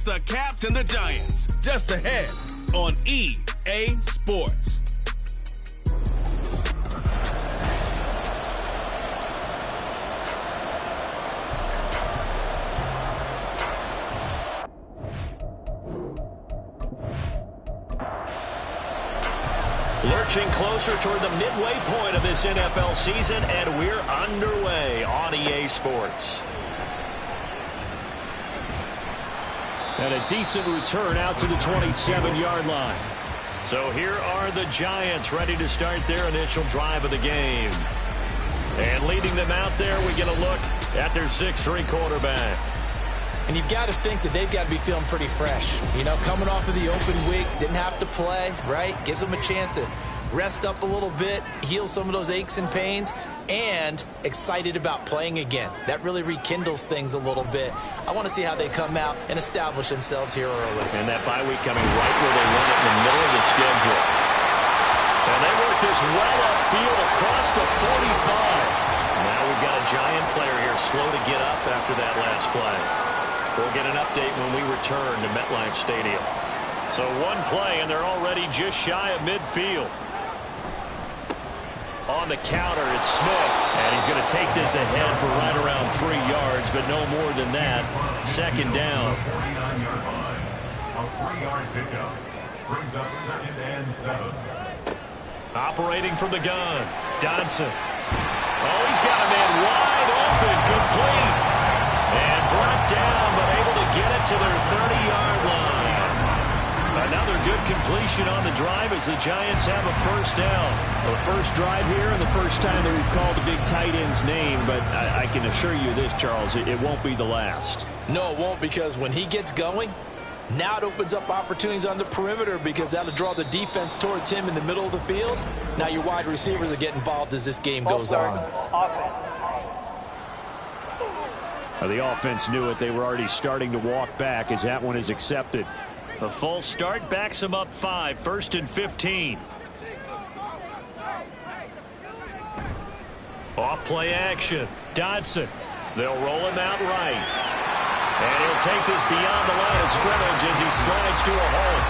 It's the Caps and the Giants, just ahead on EA Sports. Lurching closer toward the midway point of this NFL season, and we're underway on EA Sports. And a decent return out to the 27-yard line. So here are the Giants ready to start their initial drive of the game. And leading them out there, we get a look at their 6'3" quarterback. And you've got to think that they've got to be feeling pretty fresh. You know, coming off of the open week, didn't have to play, right? Gives them a chance to rest up a little bit, heal some of those aches and pains, and excited about playing again. That really rekindles things a little bit. I want to see how they come out and establish themselves here early. And that bye week coming right where they want it in the middle of the schedule. And they work this well upfield across the 45. Now we've got a Giant player here slow to get up after that last play. We'll get an update when we return to MetLife Stadium. So one play, and they're already just shy of midfield. On the counter, it's Smith. And he's going to take this ahead for right around 3 yards, but no more than that. Second down. A 3-yard pickup brings up 2nd and 7. Operating from the gun, Dodson. Oh, he's got a man wide open, complete. And brought down, but able to get it to their 30-yard line. Another good completion on the drive as the Giants have a first down. The first drive here and the first time that we've called a big tight end's name, but I can assure you this, Charles, it won't be the last. No, it won't, because when he gets going, now it opens up opportunities on the perimeter because that'll draw the defense towards him in the middle of the field. Now your wide receivers will get involved as this game goes on. The offense knew it. They were already starting to walk back as that one is accepted. A full start backs them up 5, 1st and 15. Off play action. Dodson. They'll roll him out right. And he'll take this beyond the line of scrimmage as he slides to a hole.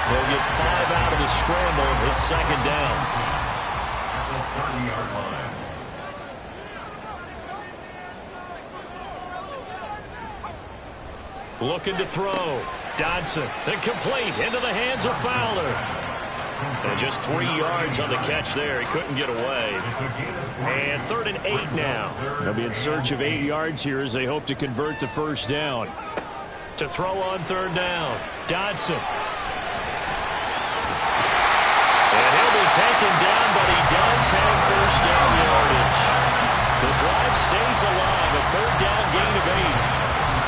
They'll get 5 out of the scramble. It's second down. At the 30-yard line. Looking to throw. Dodson. Incomplete. Into the hands of Fowler. And just 3 yards on the catch there. He couldn't get away. And 3rd and 8 now. They'll be in search of 8 yards here as they hope to convert the first down. To throw on 3rd down. Dodson. And he'll be taken down, but he does have first down yardage. The drive stays alive. A 3rd down gain of 8.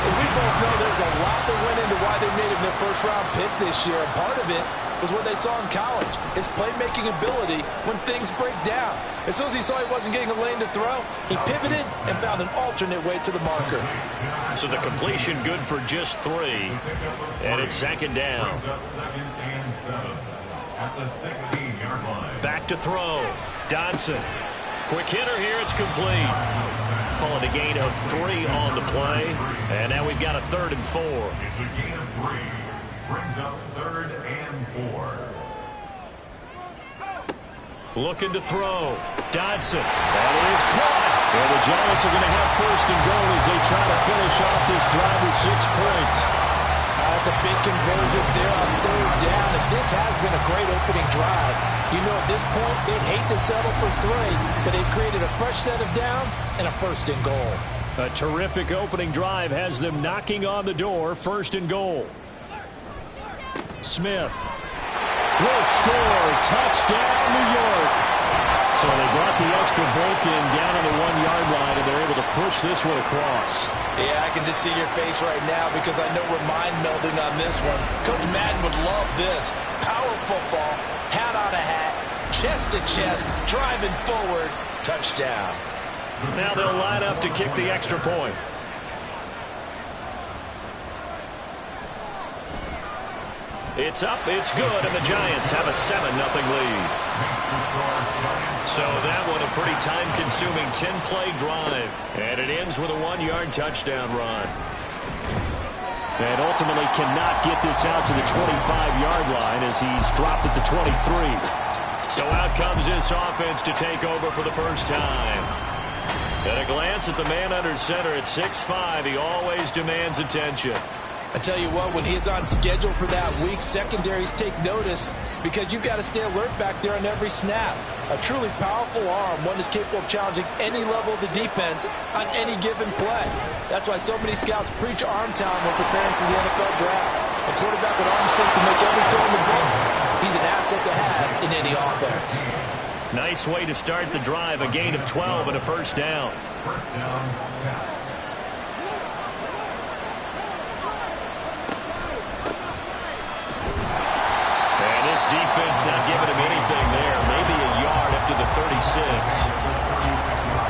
We both know there's a lot that went into why they made him their first-round pick this year. And part of it was what they saw in college, his playmaking ability when things break down. As soon as he saw he wasn't getting a lane to throw, he pivoted and found an alternate way to the marker. So the completion good for just 3. And it's second down. At the 16-yard line. Back to throw. Dodson. Quick hitter here. It's complete. Calling a gain of 3 on the play. And now we've got a 3rd and 4. It's a gain of 3. Brings up 3rd and 4. Looking to throw. Dodson. That is caught. Well, the Giants are going to have 1st and goal as they try to finish off this drive with 6 points. That's a big conversion there on 3rd down, and this has been a great opening drive. You know, at this point, they'd hate to settle for 3, but they've created a fresh set of downs and a 1st and goal. A terrific opening drive has them knocking on the door. 1st and goal. Smith will score. Touchdown, New York. So they brought the extra break in down on the 1-yard line, and they're able to push this one across. Yeah, I can just see your face right now because I know we're mind-melding on this one. Coach Madden would love this. Power football, hat on a hat, chest to chest, driving forward, touchdown. Now they'll line up to kick the extra point. It's up, it's good, and the Giants have a 7-0 lead. So that one a pretty time-consuming 10-play drive. And it ends with a 1-yard touchdown run. And ultimately cannot get this out to the 25-yard line as he's dropped at the 23. So out comes this offense to take over for the first time. At a glance at the man under center at 6'5", he always demands attention. I tell you what, when he's on schedule for that week, secondaries take notice because you've got to stay alert back there on every snap. A truly powerful arm, one that's capable of challenging any level of the defense on any given play. That's why so many scouts preach arm talent when preparing for the NFL draft. A quarterback with arm strength to make every throw in the book. He's an asset to have in any offense. Nice way to start the drive, a gain of 12 and a first down. First down, pass. Defense not giving him anything there. Maybe a yard up to the 36.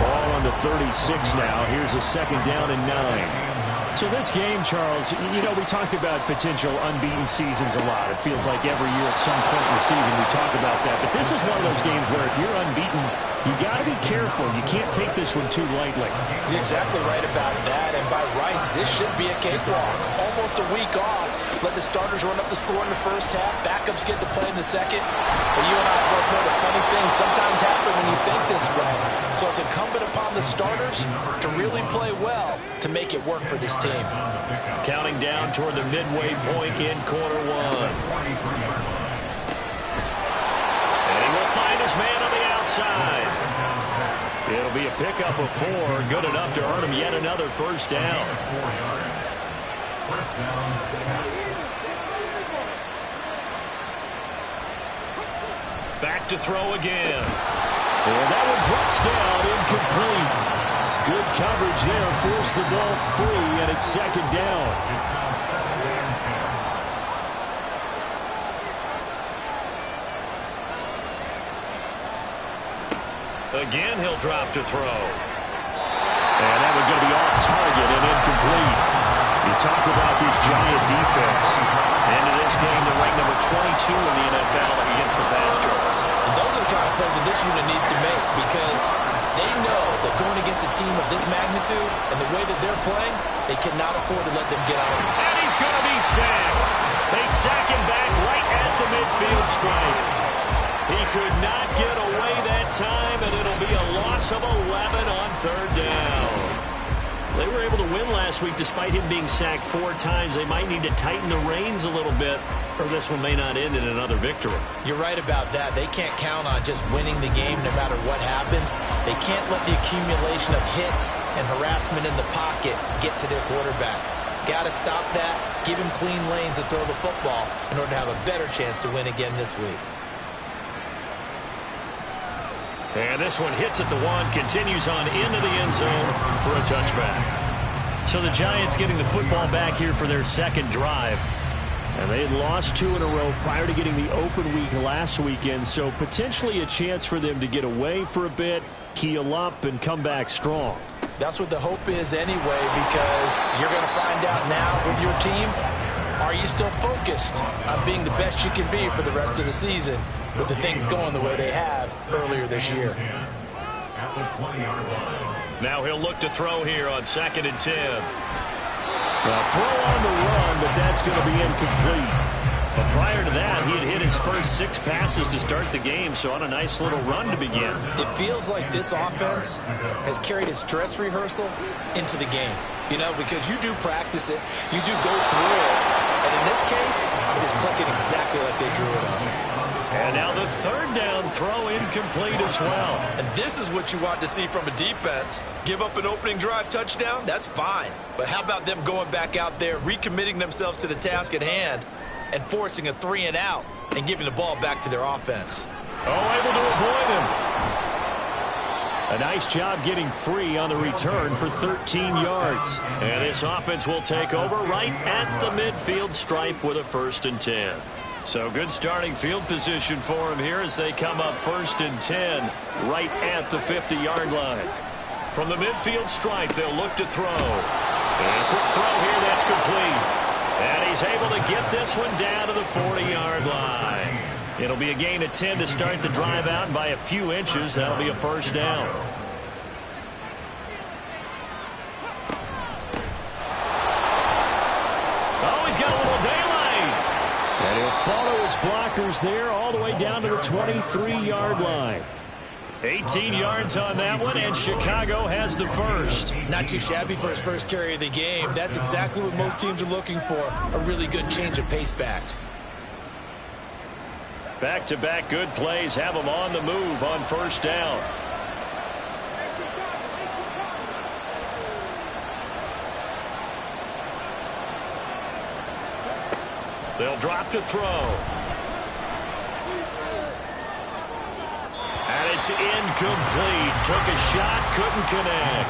Ball on the 36 now. Here's a second down and 9. So this game, Charles, you know, we talk about potential unbeaten seasons a lot. It feels like every year at some point in the season we talk about that. But this is one of those games where if you're unbeaten, you got to be careful. You can't take this one too lightly. You're exactly right about that. And by rights, this should be a cakewalk. Almost a week off. Let the starters run up the score in the first half. Backups get to play in the second. But you and I both know the funny things sometimes happen when you think this way. So it's incumbent upon the starters to really play well to make it work for this team. Counting down toward the midway point in quarter one. And he will find his man on the outside. It'll be a pickup of 4. Good enough to earn him yet another first down. First down, pass. Back to throw again. And that one drops down, incomplete. Good coverage there, forced the ball free, and it's second down. It's now second and 10. Again, he'll drop to throw. And that one's going to be off target and incomplete. You talk about this Giant defense. Into this game, they're ranked number 22 in the NFL against the pass yards. And those are the kind of plays that this unit needs to make because they know that going against a team of this magnitude and the way that they're playing, they cannot afford to let them get out of it. And he's going to be sacked. They sack him back right at the midfield stripe. He could not get away that time, and it'll be a loss of 11 on third down. They were able to win last week despite him being sacked 4 times. They might need to tighten the reins a little bit, or this one may not end in another victory. You're right about that. They can't count on just winning the game no matter what happens. They can't let the accumulation of hits and harassment in the pocket get to their quarterback. Got to stop that, give him clean lanes to throw the football in order to have a better chance to win again this week. And this one hits at the 1, continues on into the end zone for a touchback. So the Giants getting the football back here for their second drive. And they had lost 2 in a row prior to getting the open week last weekend, so potentially a chance for them to get away for a bit, heal up, and come back strong. That's what the hope is anyway, because you're going to find out now with your team, are you still focused on being the best you can be for the rest of the season with the things going the way they have earlier this year? At the 20-yard line. Now he'll look to throw here on 2nd and 10. Well, throw on the run, but that's going to be incomplete. But prior to that, he had hit his first 6 passes to start the game, so on a nice little run to begin. It feels like this offense has carried its dress rehearsal into the game. You know, because you do practice it, you do go through it, and in this case, it is clicking exactly like they drew it up. And now the 3rd down throw incomplete as well. And this is what you want to see from a defense. Give up an opening drive touchdown, that's fine. But how about them going back out there, recommitting themselves to the task at hand, and forcing a 3 and out and giving the ball back to their offense. Oh, able to avoid him. A nice job getting free on the return for 13 yards. And this offense will take over right at the midfield stripe with a 1st and 10. So good starting field position for him here as they come up 1st and 10 right at the 50-yard line. From the midfield stripe, they'll look to throw. And a quick throw here, that's complete. And he's able to get this one down to the 40-yard line. It'll be a gain of 10 to start the drive out by a few inches. That'll be a 1st down. follow his blockers there all the way down to the 23-yard line. 18 yards on that one, and Chicago has the first. Not too shabby for his first carry of the game. That's exactly what most teams are looking for, a really good change of pace back. Back-to-back good plays have them on the move on first down. They'll drop to throw. And it's incomplete. Took a shot, couldn't connect.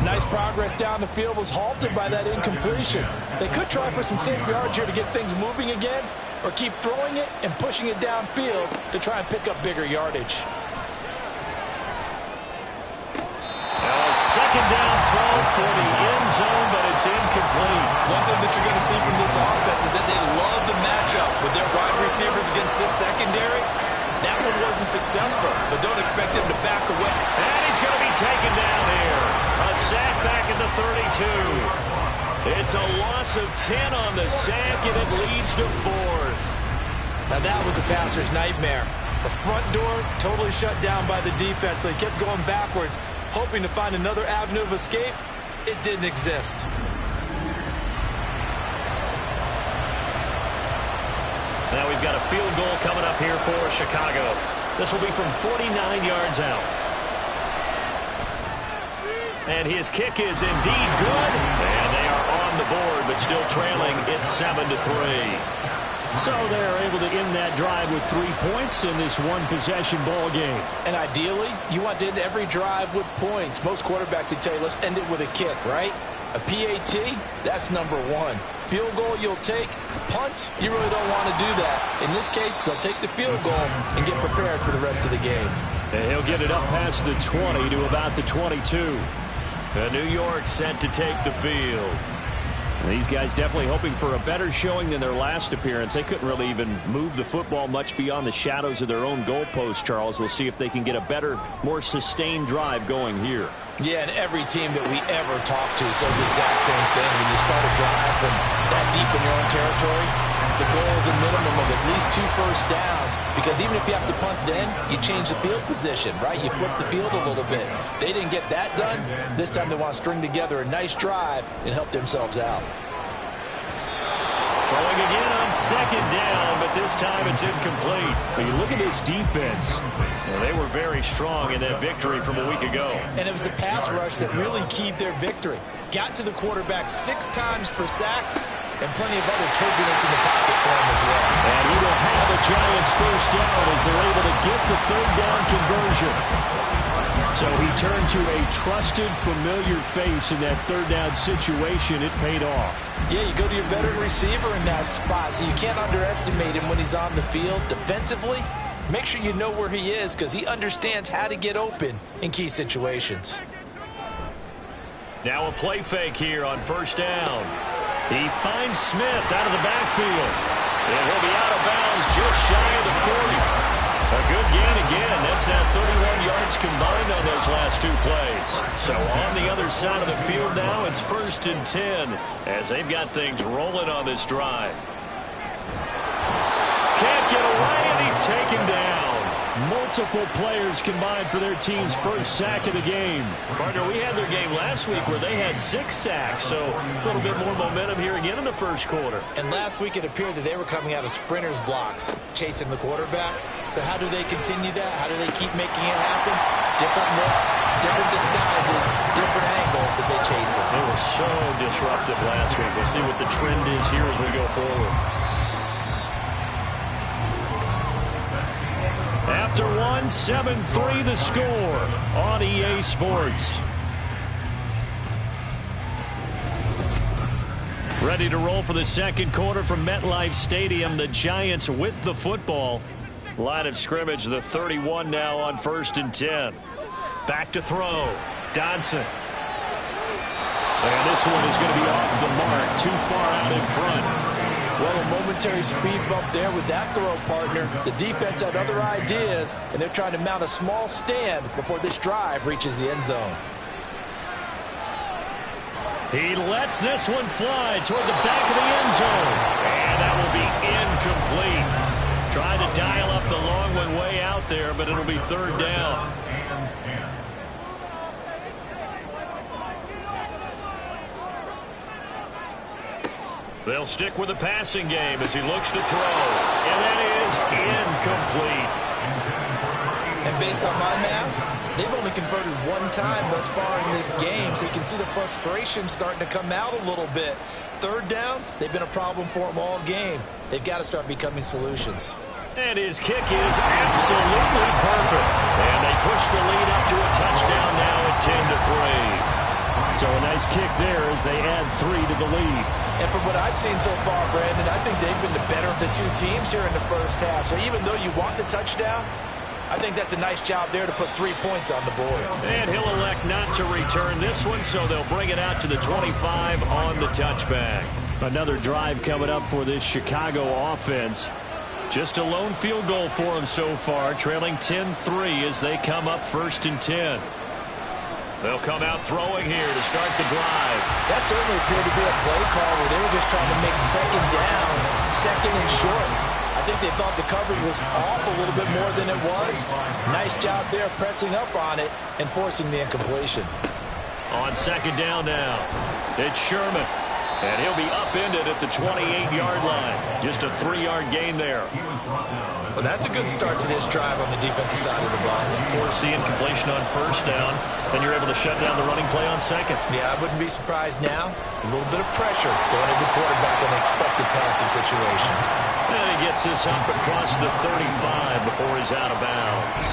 Nice progress down the field, was halted by that incompletion. They could try for some safe yards here to get things moving again, or keep throwing it and pushing it downfield to try and pick up bigger yardage. Second down throw for the end zone, but it's incomplete. One thing that you're going to see from this offense is that they love the matchup with their wide receivers against this secondary. That one wasn't successful, but don't expect them to back away. And he's going to be taken down here. A sack back at the 32. It's a loss of 10 on the sack, and it leads to fourth. Now that was a passer's nightmare. The front door totally shut down by the defense, so he kept going backwards, hoping to find another avenue of escape. It didn't exist. Now we've got a field goal coming up here for Chicago. This will be from 49 yards out. And his kick is indeed good. And they are on the board, but still trailing. It's 7-3. So they're able to end that drive with 3 points in this one-possession ball game. And ideally, you want to end every drive with points. Most quarterbacks would tell you, let's end it with a kick, right? A PAT, that's number one. Field goal you'll take. Punts, you really don't want to do that. In this case, they'll take the field goal and get prepared for the rest of the game. And he'll get it up past the 20 to about the 22. New York set to take the field. These guys definitely hoping for a better showing than their last appearance. They couldn't really even move the football much beyond the shadows of their own goalpost, Charles. We'll see if they can get a better, more sustained drive going here. Yeah, and every team that we ever talk to says the exact same thing. When you start a drive from that deep in your own territory, the goal is a minimum of at least 2 first downs, because even if you have to punt then, you change the field position, right? You flip the field a little bit. They didn't get that done. This time they want to string together a nice drive and help themselves out. Throwing again on second down, but this time it's incomplete. But you look at this defense. Well, they were very strong in that victory from a week ago. And it was the pass rush that really keyed their victory. Got to the quarterback 6 times for sacks, and plenty of other turbulence in the pocket for him as well. And he will have the Giants first down as they're able to get the third down conversion. So he turned to a trusted, familiar face in that third down situation. It paid off. Yeah, you go to your veteran receiver in that spot, so you can't underestimate him when he's on the field. Defensively, make sure you know where he is, because he understands how to get open in key situations. Now a play fake here on first down. He finds Smith out of the backfield. And he'll be out of bounds just shy of the 40. A good gain again. That's now 31 yards combined on those last 2 plays. So on the other side of the field now, it's 1st and 10 as they've got things rolling on this drive. Can't get away, and he's taken down. Multiple players combined for their team's first sack of the game. Partner, we had their game last week where they had 6 sacks, so a little bit more momentum here again in the first quarter. And last week it appeared that they were coming out of sprinters blocks, chasing the quarterback. So how do they continue that? How do they keep making it happen? Different looks, different disguises, different angles that they chase it. It was so disruptive last week. We'll see what the trend is here as we go forward. After 1, 7-3 the score on EA Sports. Ready to roll for the second quarter from MetLife Stadium. The Giants with the football. Line of scrimmage, the 31 now on 1st and 10. Back to throw. Dodson. And this one is going to be off the mark. Too far out in front. Well, a momentary speed bump there with that throw, partner. The defense had other ideas, and they're trying to mount a small stand before this drive reaches the end zone. He lets this one fly toward the back of the end zone. And that will be there, but it'll be third down. They'll stick with the passing game as he looks to throw. And that is incomplete. And based on my math, they've only converted one time thus far in this game, so you can see the frustration starting to come out a little bit. Third downs, they've been a problem for them all game. They've got to start becoming solutions. And his kick is absolutely perfect. And they push the lead up to a touchdown now at 10-3. So a nice kick there as they add 3 to the lead. And from what I've seen so far, Brandon, I think they've been the better of the two teams here in the first half. So even though you want the touchdown, I think that's a nice job there to put 3 points on the board. And he'll elect not to return this one, so they'll bring it out to the 25 on the touchback. Another drive coming up for this Chicago offense. Just a lone field goal for them so far, trailing 10-3 as they come up 1st and 10. They'll come out throwing here to start the drive. That certainly appeared to be a play call where they were just trying to make second down, second and short. I think they thought the coverage was off a little bit more than it was. Nice job there pressing up on it and forcing the incompletion. On second down now, it's Sherman. And he'll be upended at the 28-yard line. Just a 3-yard gain there. Well, that's a good start to this drive on the defensive side of the ball. Force the incompletion on first down. Then you're able to shut down the running play on second. Yeah, I wouldn't be surprised now. A little bit of pressure going into the quarterback in an expected passing situation. And he gets this up across the 35 before he's out of bounds.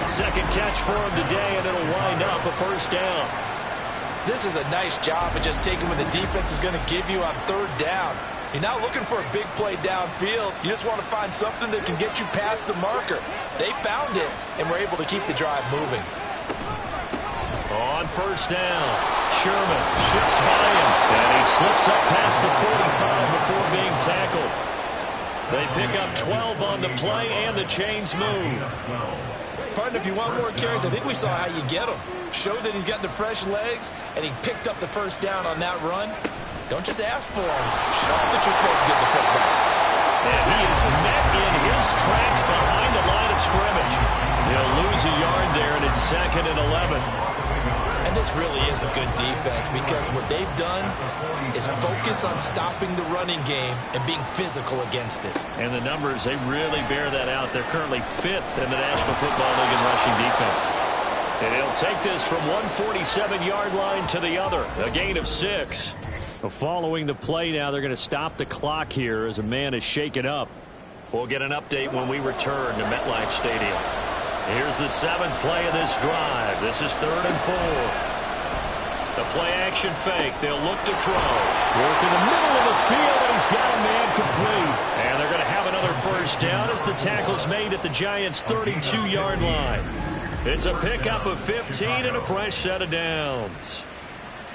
Second catch for him today, and it'll wind up a first down. This is a nice job of just taking what the defense is going to give you on third down. You're not looking for a big play downfield. You just want to find something that can get you past the marker. They found it and were able to keep the drive moving. On first down, Sherman shifts by him, and he slips up past the 45 before being tackled. They pick up 12 on the play, and the chains move. Partner, if you want more carries, I think we saw how you get them. Show that he's got the fresh legs, and he picked up the first down on that run. Don't just ask for him. Show him that you're supposed to get the football. And he is met in his tracks behind the line of scrimmage. He'll lose a yard there, and it's 2nd and 11. And this really is a good defense because what they've done is focus on stopping the running game and being physical against it. And the numbers, they really bear that out. They're currently 5th in the National Football League in rushing defense. And he'll take this from one 47-yard line to the other. A gain of 6. Well, following the play now, they're going to stop the clock here as a man is shaken up. We'll get an update when we return to MetLife Stadium. Here's the 7th play of this drive. This is 3rd and 4. The play action fake. They'll look to throw. Work in the middle of the field, and he's got a man complete. And they're going to have another first down as the tackle's made at the Giants' 32-yard line. It's a pickup of 15 and a fresh set of downs.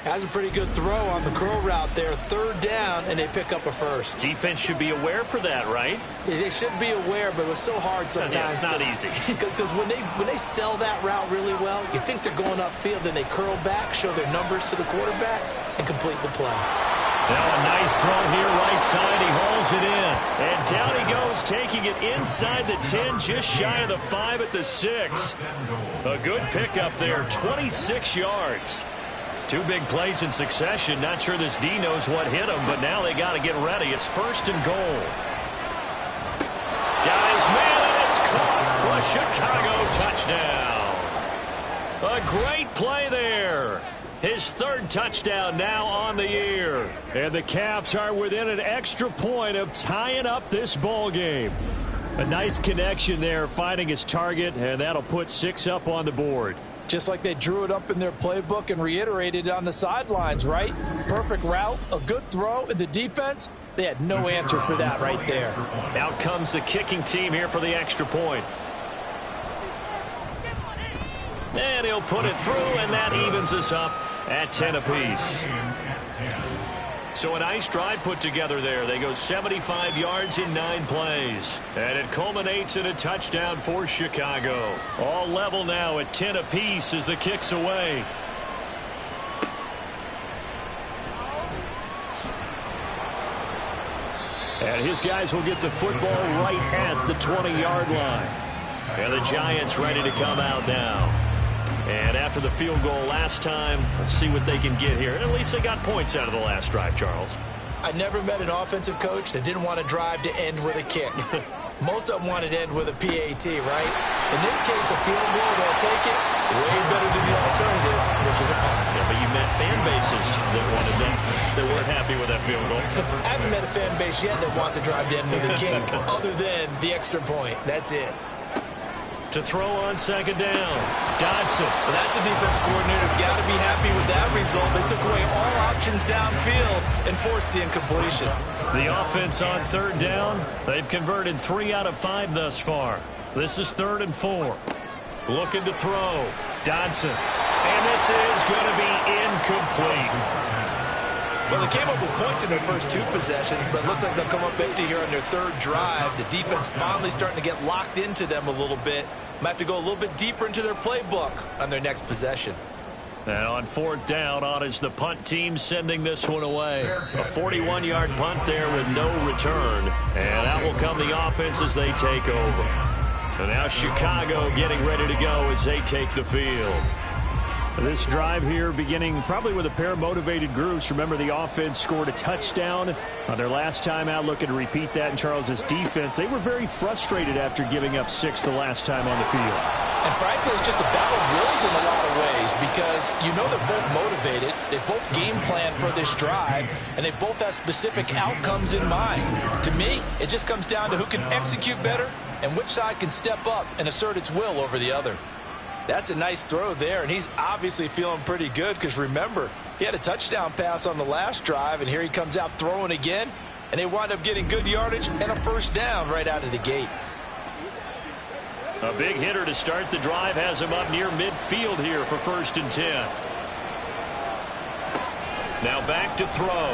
Has a pretty good throw on the curl route there. 3rd down, and they pick up a first. Defense should be aware for that, right? They should be aware, but it's so hard sometimes. Yeah, it's not easy. Because when they sell that route really well, you think they're going upfield, then they curl back, show their numbers to the quarterback, and complete the play. Now a nice throw here right side. He hauls it in. And down he goes, taking it inside the 10, just shy of the 5 at the 6. A good pickup there, 26 yards. 2 big plays in succession. Not sure this D knows what hit him, but now they got to get ready. It's 1st and goal. Got his man, and it's caught for a Chicago touchdown. A great play there. His 3rd touchdown now on the year. And the Caps are within an extra point of tying up this ball game. A nice connection there, finding his target, and that'll put 6 up on the board. Just like they drew it up in their playbook and reiterated it on the sidelines, right? Perfect route, a good throw, and the defense, they had no answer for that right there. Out comes the kicking team here for the extra point. And he'll put it through, and that evens us up at 10 apiece. So a nice drive put together there. They go 75 yards in 9 plays. And it culminates in a touchdown for Chicago. All level now at 10 apiece as the kick's away. And his guys will get the football right at the 20-yard line. And the Giants ready to come out now. And after the field goal last time, let's see what they can get here. And at least they got points out of the last drive, Charles. I never met an offensive coach that didn't want to drive to end with a kick. Most of them wanted to end with a PAT, right? In this case, a field goal, they'll take it way better than the alternative, which is a punt. Yeah, but you met fan bases that wanted that, that weren't happy with that field goal. I haven't met a fan base yet that wants to drive to end with a kick, other than the extra point. That's it. To throw on second down, Dodson. Well, that's a defense coordinator's got to be happy with that result. They took away all options downfield and forced the incompletion. The offense on third down, they've converted 3 out of 5 thus far. This is 3rd and 4. Looking to throw, Dodson. And this is going to be incomplete. Well, they came up with points in their first 2 possessions, but it looks like they'll come up empty here on their 3rd drive. The defense finally starting to get locked into them a little bit. Might have to go a little bit deeper into their playbook on their next possession. And on 4th down, on is the punt team sending this one away. A 41-yard punt there with no return. And out will come the offense as they take over. And now Chicago getting ready to go as they take the field. This drive here beginning probably with a pair of motivated groups. Remember, the offense scored a touchdown on their last time out, looking to repeat that in Charles's defense. They were very frustrated after giving up 6 the last time on the field. And frankly, it's just a battle of wills in a lot of ways because you know they're both motivated. They both game plan for this drive, and they both have specific outcomes in mind. To me, it just comes down to who can execute better and which side can step up and assert its will over the other. That's a nice throw there, and he's obviously feeling pretty good because, remember, he had a touchdown pass on the last drive, and here he comes out throwing again, and they wind up getting good yardage and a first down right out of the gate. A big hitter to start the drive has him up near midfield here for 1st and 10. Now back to throw.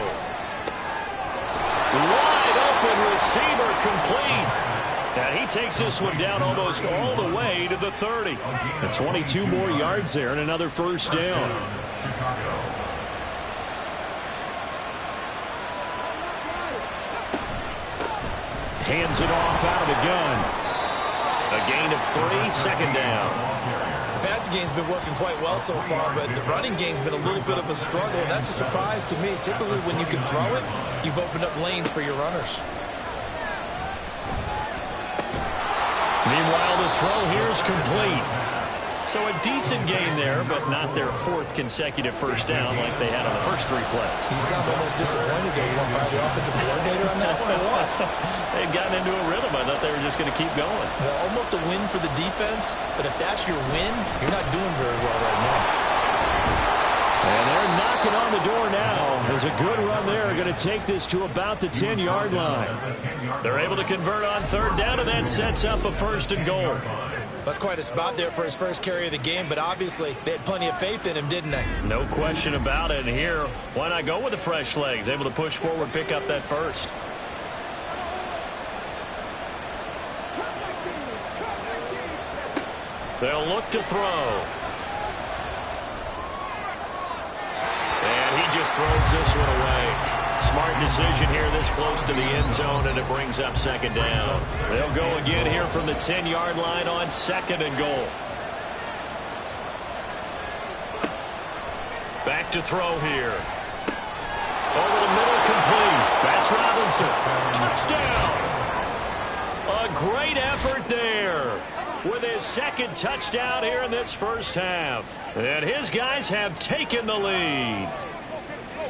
Wide open receiver complete. And he takes this one down almost all the way to the 30. And 22 more yards there and another first down. Hands it off out of the gun. A gain of 3, 2nd down. The passing game's been working quite well so far, but the running game's been a little bit of a struggle. That's a surprise to me. Typically, when you can throw it, you've opened up lanes for your runners. Meanwhile, the throw here is complete. So a decent gain there, but not their 4th consecutive first down like they had on the first 3 plays. You sound almost disappointed there. You want to fire the offensive coordinator on that one or what? They'd gotten into a rhythm. I thought they were just going to keep going. Well, almost a win for the defense, but if that's your win, you're not doing very well right now. And they're knocking on the door now. There's a good run there. Going to take this to about the 10-yard line. They're able to convert on 3rd down, and that sets up a 1st and goal. That's quite a spot there for his first carry of the game, but obviously they had plenty of faith in him, didn't they? No question about it. And here, why not go with the fresh legs? Able to push forward, pick up that first. They'll look to throw. And he just throws this one away. Smart decision here this close to the end zone, and it brings up 2nd down. They'll go again here from the 10-yard line on 2nd and goal. Back to throw here. Over the middle, complete. That's Robinson. Touchdown. A great effort there with his 2nd touchdown here in this first half. And his guys have taken the lead.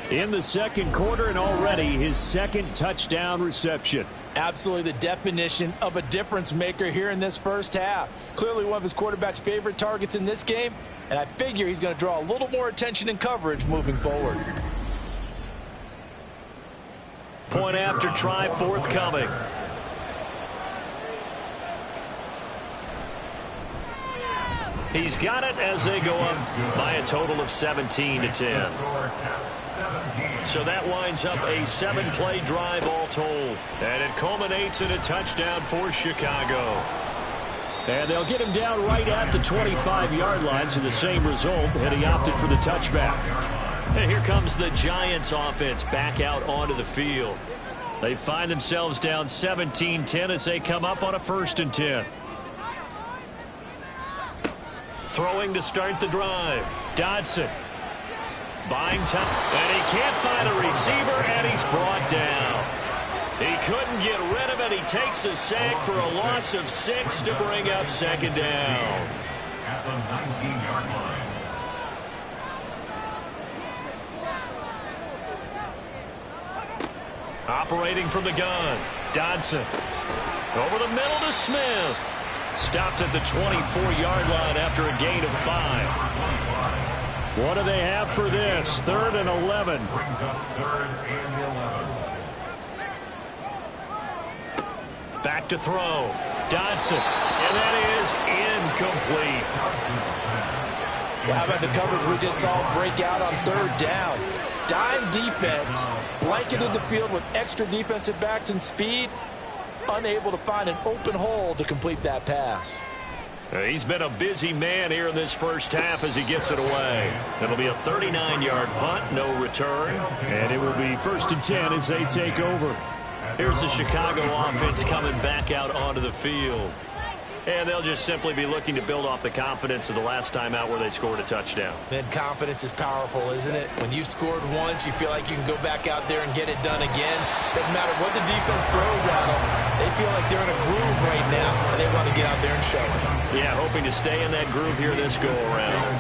In the 2nd quarter, and already his 2nd touchdown reception. Absolutely the definition of a difference maker here in this first half. Clearly one of his quarterback's favorite targets in this game, and I figure he's going to draw a little more attention and coverage moving forward. Point after try forthcoming. He's got it as they go up by a total of 17-10. So that winds up a 7-play drive all told. And it culminates in a touchdown for Chicago. And they'll get him down right at the 25-yard line, so the same result, and he opted for the touchback. And here comes the Giants offense back out onto the field. They find themselves down 17-10 as they come up on a 1st and 10. Throwing to start the drive. Dodson. Buying time. And he can't find a receiver, and he's brought down. He couldn't get rid of it. He takes a sack for a loss of 6 to bring up second down. At the 19-yard line. Operating from the gun. Dodson. Over the middle to Smith. Stopped at the 24-yard line after a gain of 5. What do they have for this? 3rd and 11. Brings up 3rd and 11. Back to throw. Dodson. And that is incomplete. Well, how about the coverage we just saw break out on 3rd down? Dime defense, blanketed the field with extra defensive backs and speed, unable to find an open hole to complete that pass. He's been a busy man here in this first half as he gets it away. It'll be a 39-yard punt, no return. And it will be 1st and 10 as they take over. Here's the Chicago offense coming back out onto the field. And they'll just simply be looking to build off the confidence of the last time out where they scored a touchdown. Then confidence is powerful, isn't it? When you've scored once, you feel like you can go back out there and get it done again. Doesn't matter what the defense throws at them. They feel like they're in a groove right now, and they want to get out there and show it. Yeah, hoping to stay in that groove here this go-around.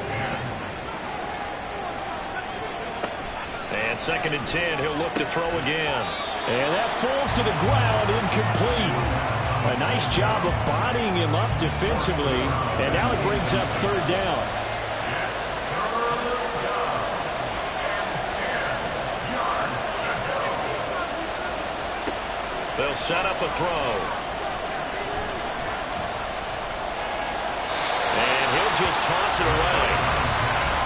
And 2nd and 10, he'll look to throw again. And that falls to the ground, incomplete. A nice job of bodying him up defensively, and now it brings up 3rd down. They'll set up a throw. And he'll just toss it away.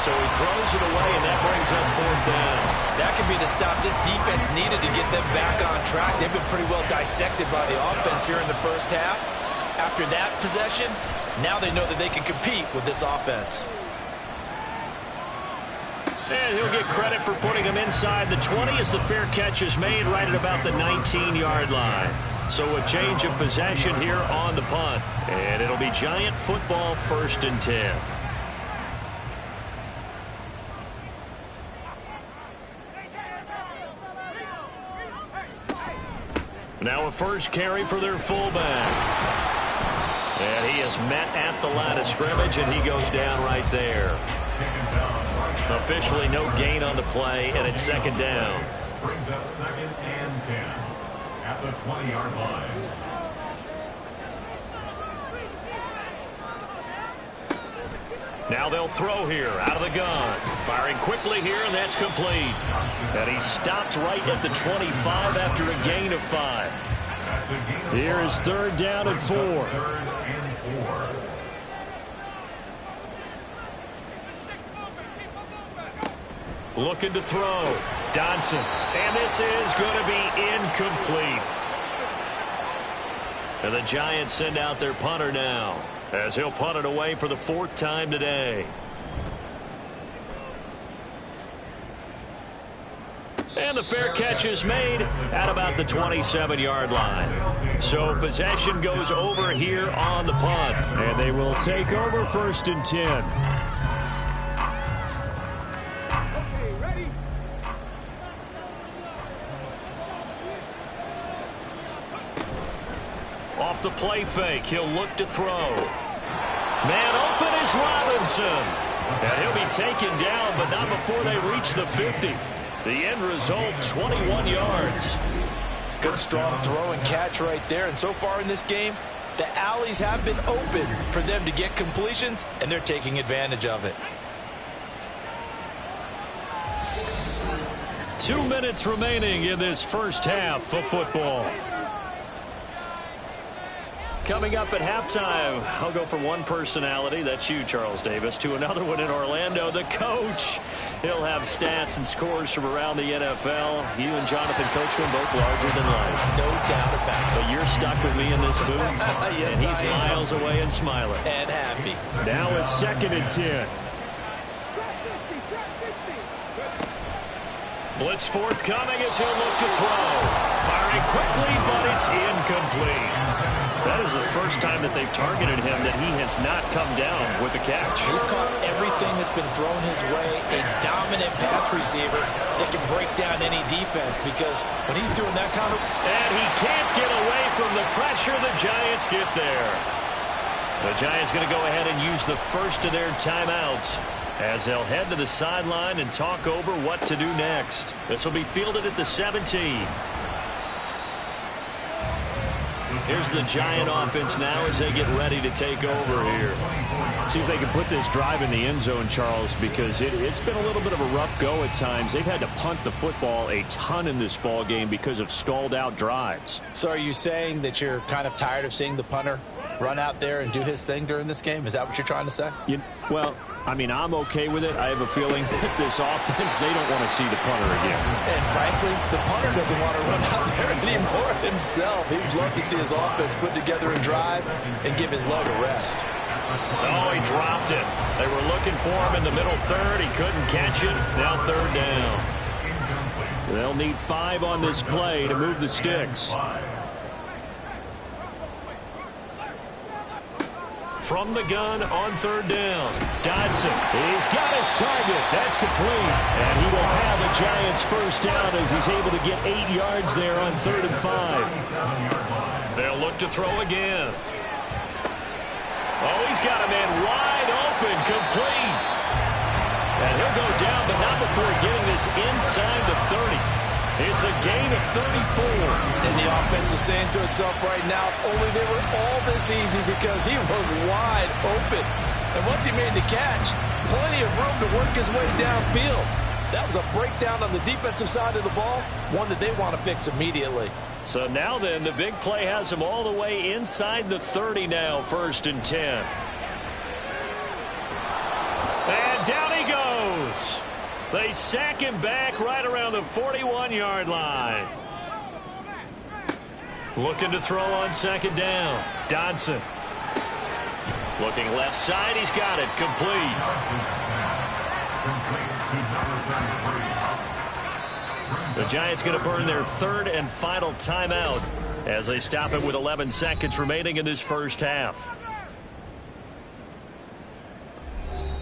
So he throws it away, and that brings up 4th down. That could be the stop this defense needed to get them back on track. They've been pretty well dissected by the offense here in the first half. After that possession, now they know that they can compete with this offense. And he'll get credit for putting him inside the 20 as the fair catch is made right at about the 19-yard line. So a change of possession here on the punt. And it'll be Giant football 1st and 10. Now a first carry for their fullback. And he is met at the line of scrimmage, and he goes down right there. Officially no gain on the play, and it's 2nd down. Brings up 2nd and 10 at the 20-yard line. Now they'll throw here out of the gun. Firing quickly here, and that's complete. And he stopped right at the 25 after a gain of 5. Here is 3rd down and 4. 3rd and 4. Looking to throw. Dodson. And this is going to be incomplete. And the Giants send out their punter now, as he'll punt it away for the 4th time today. And the fair catch is made at about the 27-yard line. So possession goes over here on the punt. And they will take over 1st and 10. Off the play fake, he'll look to throw. Man open is Robinson. And he'll be taken down, but not before they reach the 50. The end result, 21 yards. Good strong throw and catch right there. And so far in this game, the alleys have been open for them to get completions, and they're taking advantage of it. 2 minutes remaining in this first half of football. Coming up at halftime, I'll go from one personality, that's you, Charles Davis, to another one in Orlando, the coach. He'll have stats and scores from around the NFL. You and Jonathan Coachman both larger than life. No doubt about it. But you're stuck with me in this booth, Yes, and he's I am. miles away and smiling. And happy. Now a 2nd and 10. Blitz forthcoming as he'll look to throw. Firing quickly, but it's incomplete. That is the first time that they've targeted him that he has not come down with a catch. He's caught everything that's been thrown his way. A dominant pass receiver that can break down any defense, because when he's doing that kind of... And he can't get away from the pressure. The Giants get there. The Giants going to go ahead and use the first of their timeouts as they'll head to the sideline and talk over what to do next. This will be fielded at the 17. Here's the Giant offense now as they get ready to take over here. See if they can put this drive in the end zone, Charles, because it's been a little bit of a rough go at times. They've had to punt the football a ton in this ball game because of stalled-out drives. So are you saying that you're kind of tired of seeing the punter run out there and do his thing during this game? Is that what you're trying to say? Well, I mean, I'm okay with it. I have a feeling that this offense, they don't want to see the punter again. And frankly, the punter doesn't want to run out there anymore himself. He'd love to see his offense put together a drive and give his leg a rest. Oh, he dropped it. They were looking for him in the middle third. He couldn't catch it. Now third down. They'll need 5 on this play to move the sticks. From the gun on third down. Dodson, he's got his target. That's complete. And he will have a Giants first down as he's able to get 8 yards there on 3rd and 5. They'll look to throw again. Oh, he's got a man wide open, complete. And he'll go down, but not before getting this inside the 30. It's a gain of 34. And the offense is saying to itself right now, only they were all this easy because he was wide open. And once he made the catch, plenty of room to work his way downfield. That was a breakdown on the defensive side of the ball, one that they want to fix immediately. So now then, the big play has him all the way inside the 30 now, 1st and 10. And down he goes. They sack him back right around the 41-yard line. Looking to throw on 2nd down. Dodson. Looking left side. He's got it. Complete. The Giants going to burn their 3rd and final timeout as they stop it with 11 seconds remaining in this first half.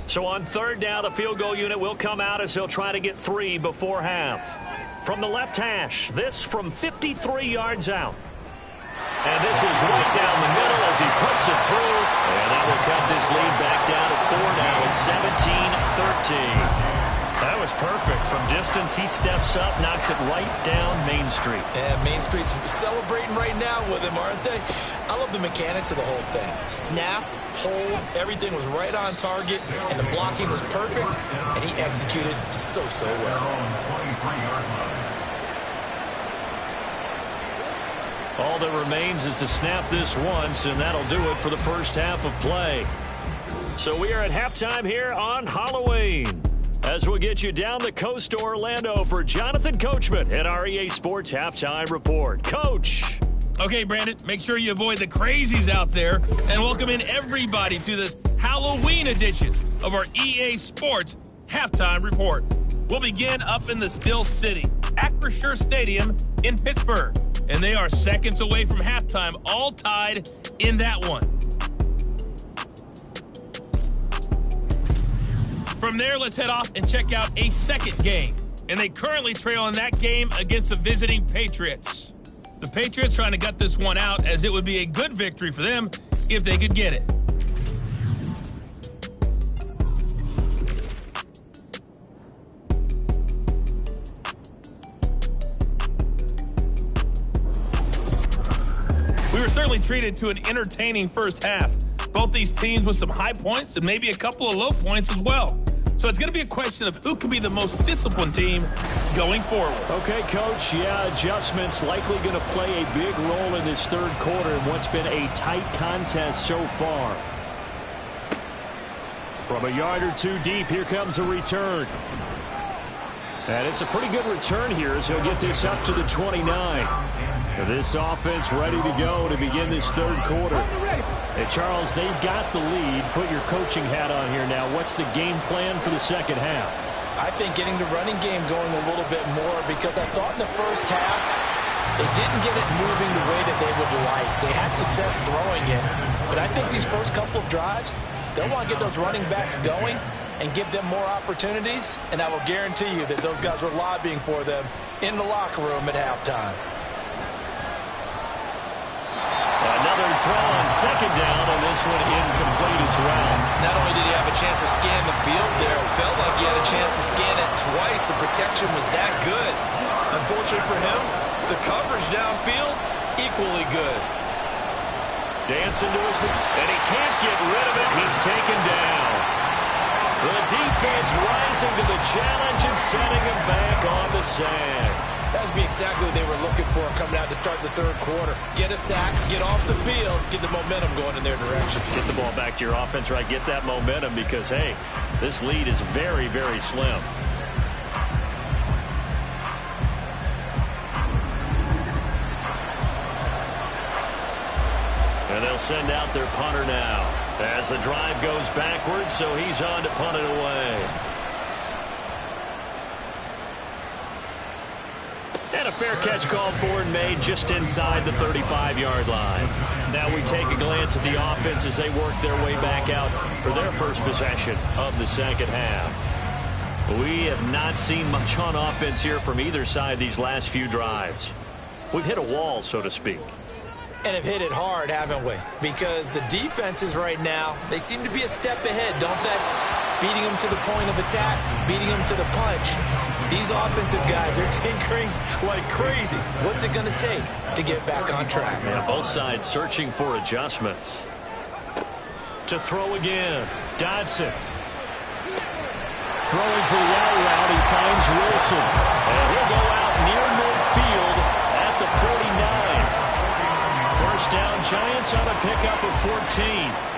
So on 3rd down, the field goal unit will come out as they'll try to get 3 before half. From the left hash, this from 53 yards out. And this is right down the middle as he puts it through. And that will cut this lead back down to 4 now at 17-13. That was perfect. From distance, he steps up, knocks it right down Main Street. And Main Street's celebrating right now with him, aren't they? I love the mechanics of the whole thing. Snap, hold, everything was right on target, and the blocking was perfect, and he executed so well. All that remains is to snap this once, and that'll do it for the first half of play. So we are at halftime here on Halloween, as we'll get you down the coast to Orlando for Jonathan Coachman at our EA Sports Halftime Report. Coach. Okay, Brandon, make sure you avoid the crazies out there and welcome in everybody to this Halloween edition of our EA Sports Halftime Report. We'll begin up in the Steel City, Acrisure Stadium in Pittsburgh, and they are seconds away from halftime, all tied in that one. From there, let's head off and check out a second game, and they currently trail in that game against the visiting Patriots. The Patriots trying to gut this one out, as it would be a good victory for them if they could get it. We were certainly treated to an entertaining first half. Both these teams with some high points and maybe a couple of low points as well. So it's going to be a question of who can be the most disciplined team going forward. Okay, Coach. Yeah, adjustments likely going to play a big role in this 3rd quarter in what's been a tight contest so far. From a yard or 2 deep, here comes a return. And it's a pretty good return here as he'll get this up to the 29. This offense ready to go to begin this 3rd quarter. Hey, Charles, they've got the lead. Put your coaching hat on here now. What's the game plan for the second half? I think getting the running game going a little bit more, because I thought in the first half they didn't get it moving the way that they would like. They had success throwing it, but I think these first couple of drives, they'll want to get those running backs going and give them more opportunities, and I will guarantee you that those guys were lobbying for them in the locker room at halftime. Another throw on second down, and this one incomplete as well. Not only did he have a chance to scan the field there, it felt like he had a chance to scan it twice. The protection was that good. Unfortunately for him, the coverage downfield, equally good. Dancing to his feet, and he can't get rid of it. He's taken down. The defense rising to the challenge and sending him back on the sack. That would be exactly what they were looking for coming out to start the third quarter. Get a sack, get off the field, get the momentum going in their direction. Get the ball back to your offense, right? Get that momentum because, hey, this lead is very, very slim. And they'll send out their punter now as the drive goes backwards, so he's on to punt it away. And a fair catch called for and made just inside the 35-yard line. Now we take a glance at the offense as they work their way back out for their first possession of the second half. We have not seen much on offense here from either side these last few drives. We've hit a wall, so to speak. And have hit it hard, haven't we? Because the defenses right now, they seem to be a step ahead, don't they? Beating them to the point of attack, beating them to the punch. These offensive guys are tinkering like crazy. What's it going to take to get back on track? Yeah, both sides searching for adjustments. To throw again, Dodson. Throwing for the out route, he finds Wilson. And he'll go out near midfield at the 49. First down, Giants on a pickup of 14.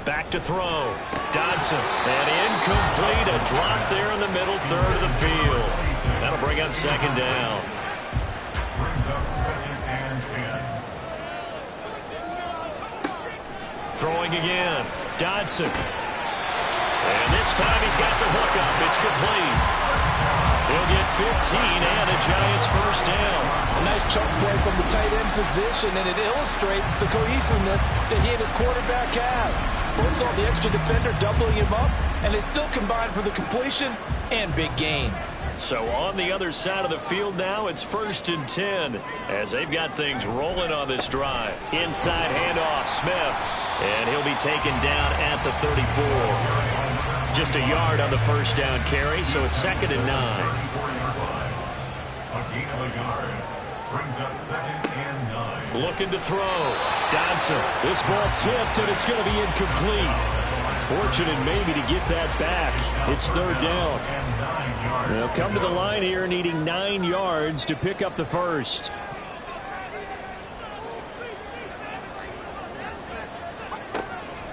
Back to throw. Dodson. And incomplete. A drop there in the middle third of the field. That'll bring up second down. Brings up second and 10. Throwing again. Dodson. And this time he's got the hookup. It's complete. He'll get 15 and a Giants first down. A nice chunk play from the tight end position, and it illustrates the cohesiveness that he and his quarterback have. Both saw the extra defender doubling him up, and they still combined for the completion and big gain. So on the other side of the field now, it's 1st and 10 as they've got things rolling on this drive. Inside handoff, Smith, and he'll be taken down at the 34. Just a yard on the first down carry, so it's 2nd and 9. A gain of a yard brings up 2nd and 9. Looking to throw. Dodson. This ball tipped, and it's going to be incomplete. Fortunate maybe to get that back. It's 3rd down. They'll come to the line here needing 9 yards to pick up the first.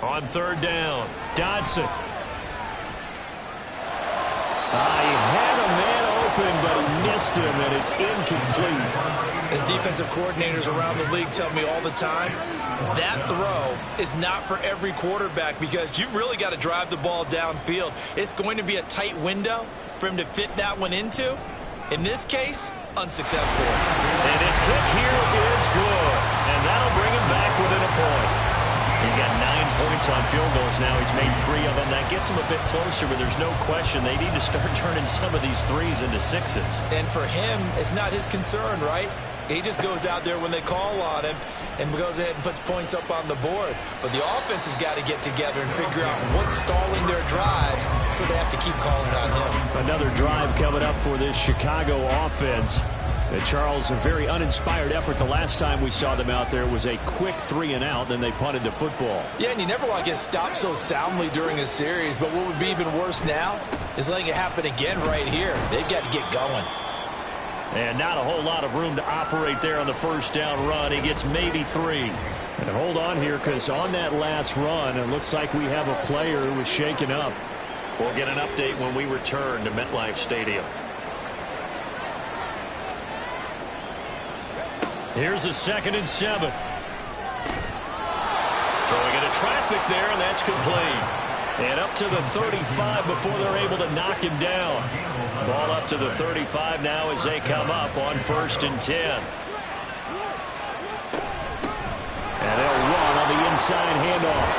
On 3rd down, Dodson. He had a man open, but he missed him, and it's incomplete. As defensive coordinators around the league tell me all the time, that throw is not for every quarterback because you've really got to drive the ball downfield. It's going to be a tight window for him to fit that one into. In this case, unsuccessful. And his kick here is good, and that'll bring him back within a point. He's got 9 points on field goals now. He's made 3 of them. That gets him a bit closer, but there's no question they need to start turning some of these 3s into 6s. And for him, it's not his concern, right? He just goes out there when they call on him and goes ahead and puts points up on the board. But the offense has got to get together and figure out what's stalling their drives, so they have to keep calling on him. Another drive coming up for this Chicago offense. And Charles, a very uninspired effort. The last time we saw them out there was a quick 3-and-out, then they punted the football. Yeah, and you never want to get stopped so soundly during a series, but what would be even worse now is letting it happen again right here. They've got to get going. And not a whole lot of room to operate there on the first down run. He gets maybe 3. And hold on here, because on that last run, it looks like we have a player who was shaken up. We'll get an update when we return to MetLife Stadium. Here's a 2nd and 7. Throwing into traffic there, and that's complete. And up to the 35 before they're able to knock him down. Ball up to the 35 now as they come up on 1st and 10. And they'll run on the inside handoff.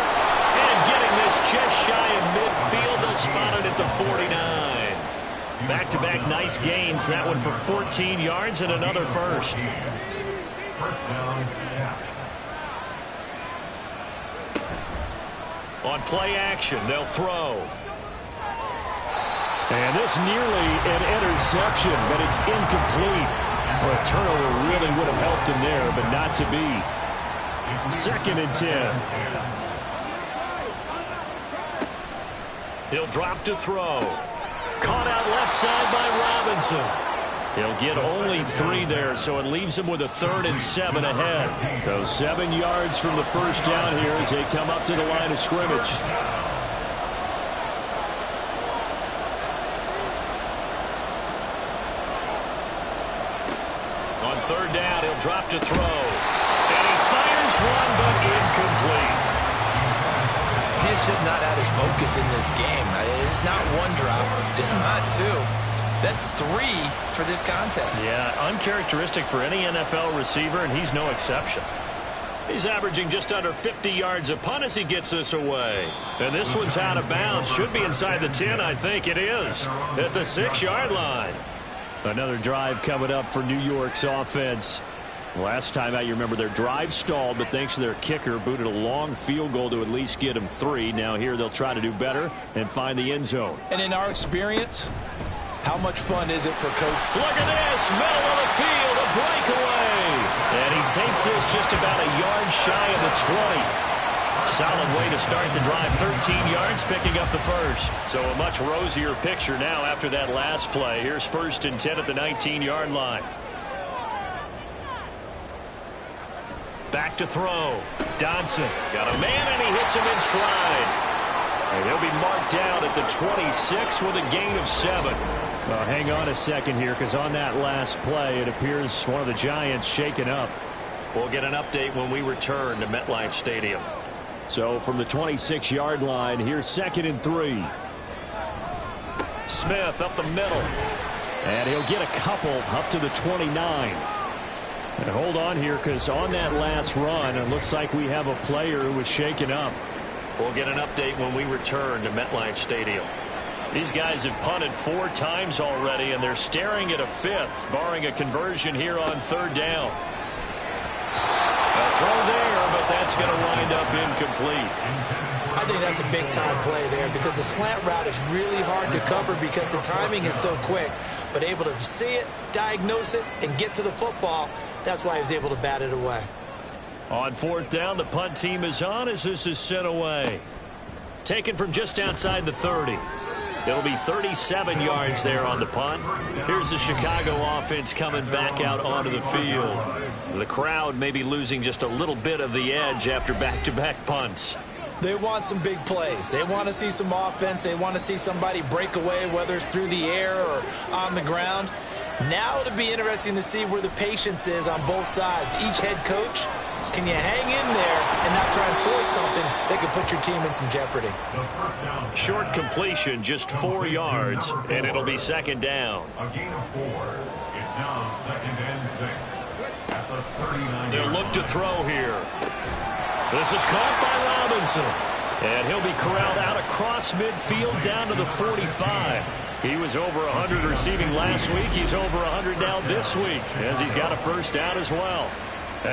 And getting this just shy of midfield, they'll spot it at the 49. Back-to-back nice gains. That one for 14 yards and another first. First down, Caps. On play action, they'll throw. And this nearly an interception, but it's incomplete. Well, a turnover really would have helped him there, but not to be. 2nd and 10. He'll drop to throw. Caught out left side by Robinson. He'll get only 3 there, so it leaves him with a 3rd and 7 ahead. So 7 yards from the first down here as they come up to the line of scrimmage. On 3rd down, he'll drop to throw. And he fires one, but incomplete. He's just not at his focus in this game. It's not 1 drop. It's not 2. That's 3 for this contest. Yeah, uncharacteristic for any NFL receiver, and he's no exception. He's averaging just under 50 yards a punt as he gets this away. And this one's out of bounds. Should be inside the 10, I think it is. At the 6-yard line. Another drive coming up for New York's offense. Last time out, you remember their drive stalled, but thanks to their kicker, booted a long field goal to at least get them 3. Now here they'll try to do better and find the end zone. And in our experience, how much fun is it for Coach? Look at this, middle of the field, a breakaway. And he takes this just about a yard shy of the 20. Solid way to start the drive, 13 yards, picking up the first. So a much rosier picture now after that last play. Here's 1st and 10 at the 19-yard line. Back to throw. Dodson got a man, and he hits him in stride. And he'll be marked down at the 26 with a gain of 7. Well, hang on a second here, because on that last play, it appears one of the Giants shaken up. We'll get an update when we return to MetLife Stadium. So from the 26-yard line, here's 2nd and 3. Smith up the middle. And he'll get a couple up to the 29. And hold on here, because on that last run, it looks like we have a player who was shaken up. We'll get an update when we return to MetLife Stadium. These guys have punted 4 times already, and they're staring at a 5th, barring a conversion here on 3rd down. A throw there, but that's going to wind up incomplete. I think that's a big-time play there because the slant route is really hard to cover because the timing is so quick. But able to see it, diagnose it, and get to the football, that's why he was able to bat it away. On 4th down, the punt team is on as this is sent away. Taken from just outside the 30. It'll be 37 yards there on the punt. Here's the Chicago offense coming back out onto the field. The crowd may be losing just a little bit of the edge after back-to-back punts. They want some big plays. They want to see some offense. They want to see somebody break away, whether it's through the air or on the ground. Now it'll be interesting to see where the patience is on both sides. Each head coach, can you hang in there and not try and force something that could put your team in some jeopardy? Short completion, just 4 yards, and it'll be 2nd down. A gain of 4. It's now 2nd and 6. At the 39. They'll look to throw here. This is caught by Robinson. And he'll be corralled out across midfield down to the 45. He was over 100 receiving last week. He's over 100 now this week as he's got a first down as well.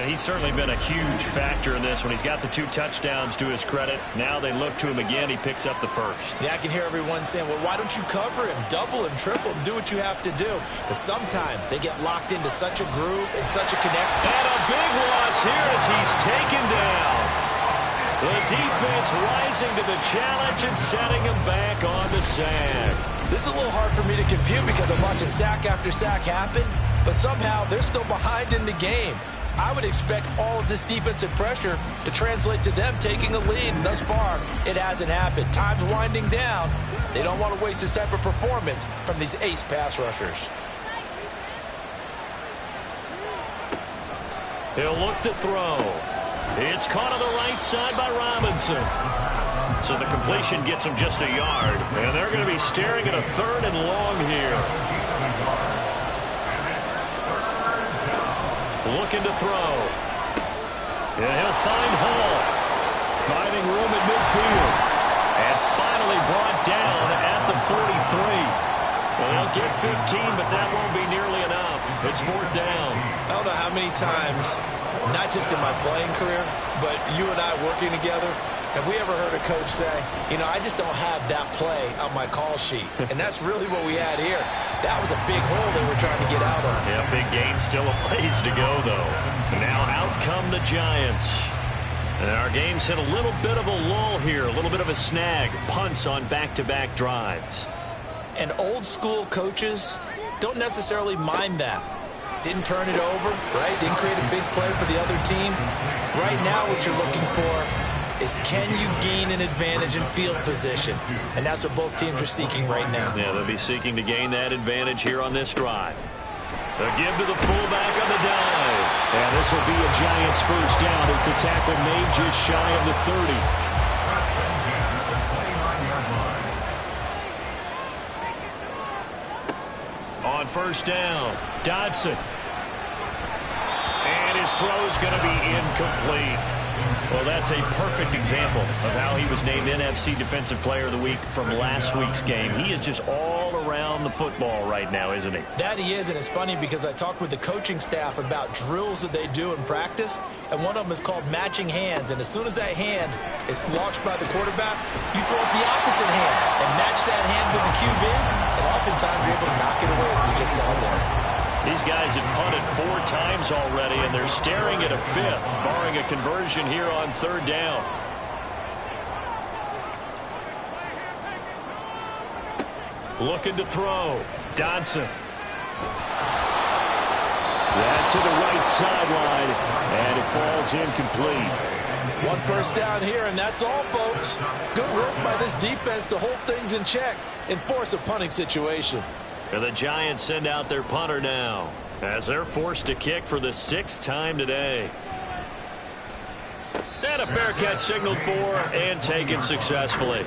He's certainly been a huge factor in this when he's got the 2 touchdowns to his credit. Now they look to him again. He picks up the first. Yeah, I can hear everyone saying, well, why don't you cover him, double him, triple him, do what you have to do. But sometimes they get locked into such a groove and such a connect. And a big loss here as he's taken down. The defense rising to the challenge and setting him back on the sack. This is a little hard for me to compute because I'm watching sack after sack happen, but somehow they're still behind in the game. I would expect all of this defensive pressure to translate to them taking a lead, and thus far, it hasn't happened. Time's winding down. They don't want to waste this type of performance from these ace pass rushers. He'll look to throw. It's caught on the right side by Robinson. So the completion gets them just a yard. And they're going to be staring at a 3rd and long here. Looking to throw. And he'll find Hall. Finding room at midfield. And finally brought down at the 43. Well, they'll get 15, but that won't be nearly enough. It's 4th down. I don't know how many times, not just in my playing career, but you and I working together, have we ever heard a coach say, you know, I just don't have that play on my call sheet. And that's really what we had here. That was a big hole they were trying to get out of. Yeah, big gain, still a ways to go, though. Now out come the Giants. And our game's hit a little bit of a lull here, a little bit of a snag. Punts on back-to-back drives. And old-school coaches don't necessarily mind that. Didn't turn it over, right? Didn't create a big play for the other team. Right now what you're looking for is can you gain an advantage in field position? And that's what both teams are seeking right now. Yeah, they'll be seeking to gain that advantage here on this drive. A give to the fullback on the dive. And this will be a Giants first down as the tackle made just shy of the 30. On first down, Dodson. And his throw's going to be incomplete. Well, that's a perfect example of how he was named NFC Defensive Player of the Week from last week's game. He is just all around the football right now, isn't he? That he is, and it's funny because I talked with the coaching staff about drills that they do in practice, and one of them is called matching hands. And as soon as that hand is launched by the quarterback, you throw up the opposite hand and match that hand with the QB, and oftentimes you're able to knock it away as we just saw there. These guys have punted 4 times already, and they're staring at a 5th, barring a conversion here on 3rd down. Looking to throw. Dodson. Yeah, to the right sideline, and it falls incomplete. 1 first down here, and that's all, folks. Good work by this defense to hold things in check and force a punting situation. And the Giants send out their punter now as they're forced to kick for the 6th time today. And a fair catch signaled for and taken successfully.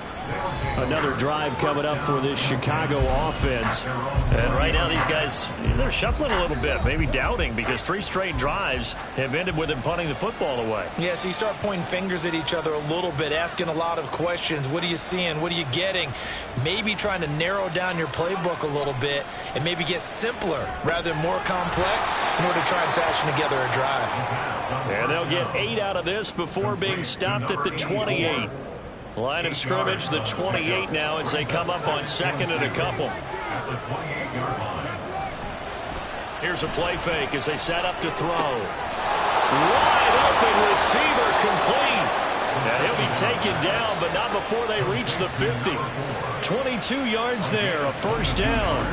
Another drive coming up for this Chicago offense. And right now these guys, they're shuffling a little bit, maybe doubting, because 3 straight drives have ended with them punting the football away. Yeah, so you start pointing fingers at each other a little bit, asking a lot of questions. What are you seeing? What are you getting? Maybe trying to narrow down your playbook a little bit and maybe get simpler rather than more complex in order to try and fashion together a drive. And they'll get 8 out of this before being stopped at the 28. Line of scrimmage, the 28 now as they come up on 2nd and a couple. Here's a play fake as they set up to throw. Wide open receiver complete. And he'll be taken down, but not before they reach the 50. 22 yards there, a first down.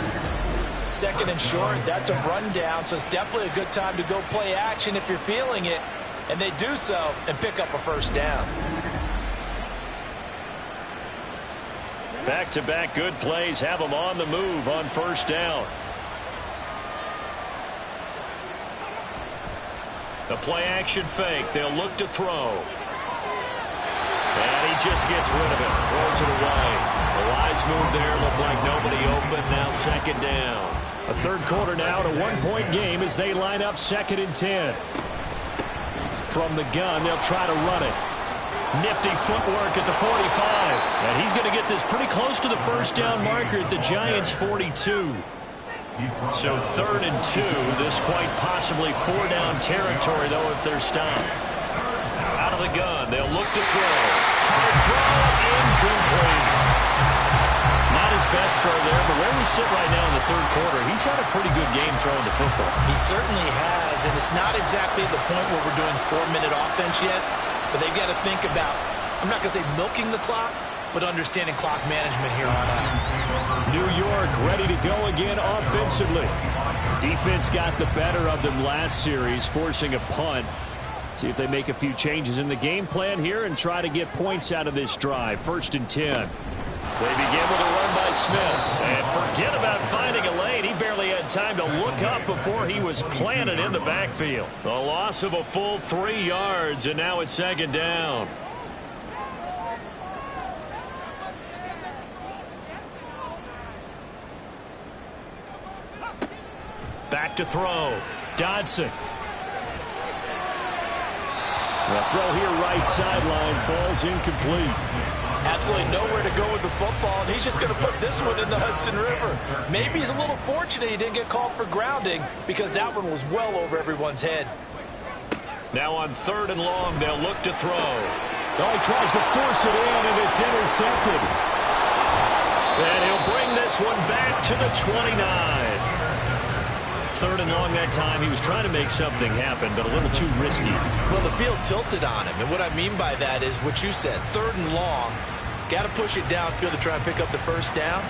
2nd and short, that's a rundown, so it's definitely a good time to go play action if you're feeling it. And they do so and pick up a first down. Back-to-back good plays have them on the move on first down. The play-action fake. They'll look to throw. And he just gets rid of it. Throws it away. A wise move there. Looked like nobody open. Now 2nd down. A 3rd quarter now to 1-point game as they line up 2nd and 10. From the gun, they'll try to run it. Nifty footwork at the 45. And he's going to get this pretty close to the first down marker at the Giants' 42. So 3rd and 2. This quite possibly 4-down territory, though, if they're stopped. Out of the gun. They'll look to throw. Hard throw. Incomplete. Not his best throw there, but where we sit right now in the 3rd quarter, he's had a pretty good game throwing the football. He certainly has, and it's not exactly the point where we're doing 4-minute offense yet. But they've got to think about, I'm not going to say milking the clock, but understanding clock management here on out. New York ready to go again offensively. Defense got the better of them last series, forcing a punt. See if they make a few changes in the game plan here and try to get points out of this drive. 1st and 10. They begin with a run by Smith. And forget about finding a lane. He barely had time to look up before he was planted in the backfield. A loss of a full 3 yards, and now it's 2nd down. Back to throw. Dodson. The throw here right sideline falls incomplete. Absolutely nowhere to go with the football, and he's just going to put this one in the Hudson River. Maybe he's a little fortunate he didn't get called for grounding because that one was well over everyone's head. Now on 3rd and long, they'll look to throw. Oh, he tries to force it in, and it's intercepted. And he'll bring this one back to the 29. 3rd and long that time. He was trying to make something happen, but a little too risky. Well, the field tilted on him, and what I mean by that is what you said. 3rd and long, got to push it downfield to try and pick up the first down.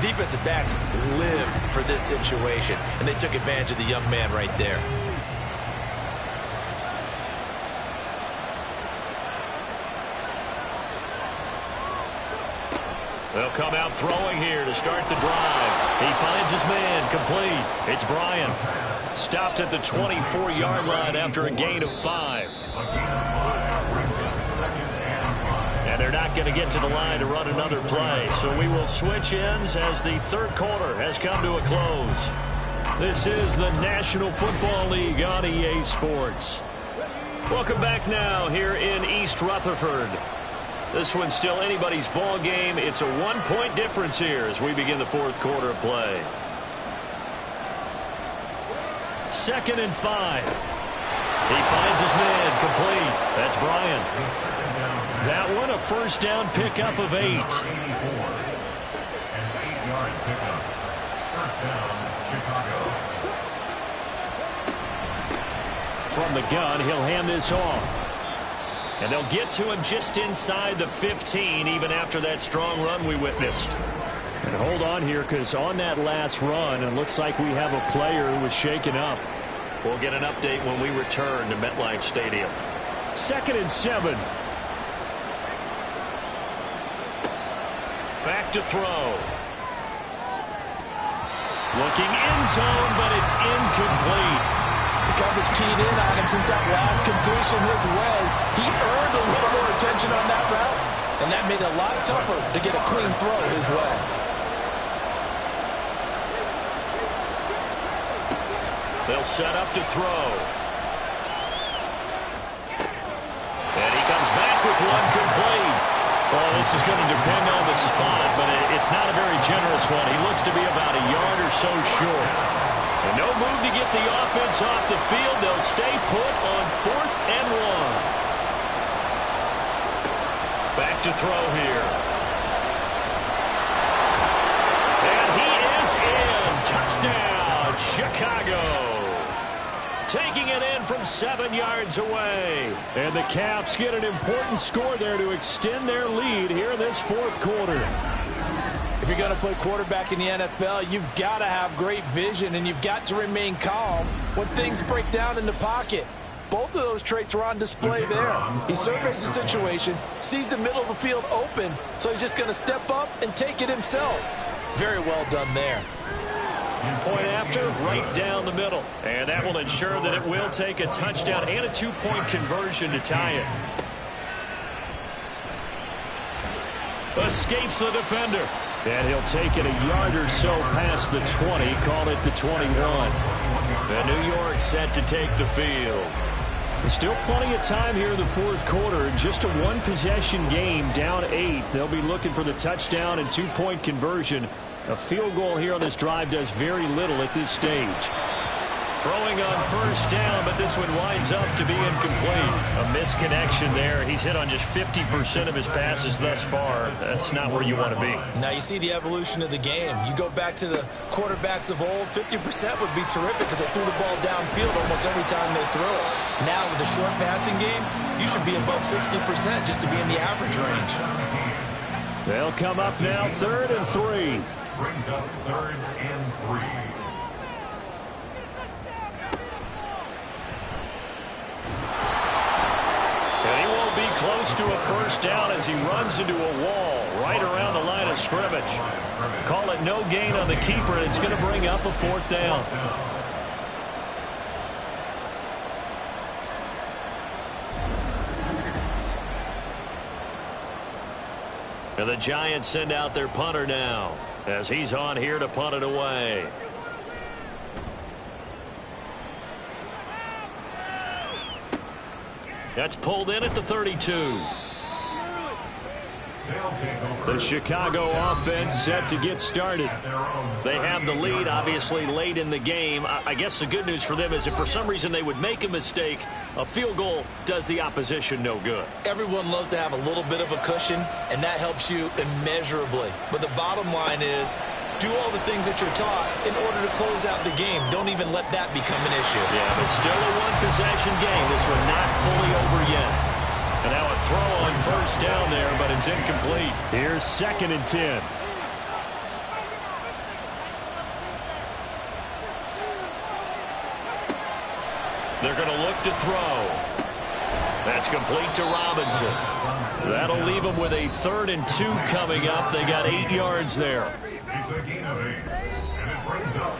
Defensive backs live for this situation, and they took advantage of the young man right there. They'll come out throwing here to start the drive. He finds his man, complete. It's Bryant. Stopped at the 24-yard line after a gain of 5. And they're not going to get to the line to run another play. So we will switch ends as the 3rd quarter has come to a close. This is the National Football League on EA Sports. Welcome back now here in East Rutherford. This one's still anybody's ball game. It's a 1-point difference here as we begin the 4th quarter of play. 2nd and 5. He finds his man, complete. That's Bryant. That one a first down pickup of 8. An 8-yard pickup. First down, Chicago. From the gun, he'll hand this off. And they'll get to him just inside the 15, even after that strong run we witnessed. And hold on here, because on that last run, it looks like we have a player who was shaken up. We'll get an update when we return to MetLife Stadium. 2nd and 7. Back to throw. Looking end zone, but it's incomplete. The coverage keyed in on him since that last completion his way. He earned a little more attention on that route, and that made it a lot tougher to get a clean throw his way. They'll set up to throw. And he comes back with one complete. Well, this is going to depend on the spot, but it's not a very generous one. He looks to be about a yard or so short. And no move to get the offense off the field. They'll stay put on 4th and 1. Back to throw here. And he is in. Touchdown, Chicago. Taking it in from 7 yards away. And the Caps get an important score there to extend their lead here in this 4th quarter. If you're going to play quarterback in the NFL, you've got to have great vision, and you've got to remain calm when things break down in the pocket. Both of those traits were on display there. He surveys the situation, sees the middle of the field open, so he's just going to step up and take it himself. Very well done there. Point after, right down the middle. And that will ensure that it will take a touchdown and a 2-point conversion to tie it. Escapes the defender. And he'll take it a yard or so past the 20, call it the 21. And New York set to take the field. There's still plenty of time here in the 4th quarter. Just a 1-possession game, down 8. They'll be looking for the touchdown and 2-point conversion. A field goal here on this drive does very little at this stage. Throwing on first down, but this one winds up to be incomplete. A misconnection there. He's hit on just 50% of his passes thus far. That's not where you want to be. Now you see the evolution of the game. You go back to the quarterbacks of old, 50% would be terrific because they threw the ball downfield almost every time they threw it. Now with the short passing game, you should be above 60% just to be in the average range. They'll come up now 3rd and 3. Brings up 3rd and 3. And he won't be close to a first down as he runs into a wall right around the line of scrimmage. Call it no gain on the keeper, and it's going to bring up a 4th down. And the Giants send out their punter now as he's on here to punt it away. That's pulled in at the 32. The Chicago offense set to get started. They have the lead, obviously, late in the game. I guess the good news for them is if for some reason they would make a mistake, a field goal does the opposition no good. Everyone loves to have a little bit of a cushion, and that helps you immeasurably. But the bottom line is, do all the things that you're taught in order to close out the game. Don't even let that become an issue. Yeah, but still a one-possession game. This one not fully over yet. And now a throw on first down there, but it's incomplete. Here's 2nd and 10. They're going to look to throw. That's complete to Robinson. That'll leave them with a 3rd and 2 coming up. They got 8 yards there. It's a gain of 8, and it brings up.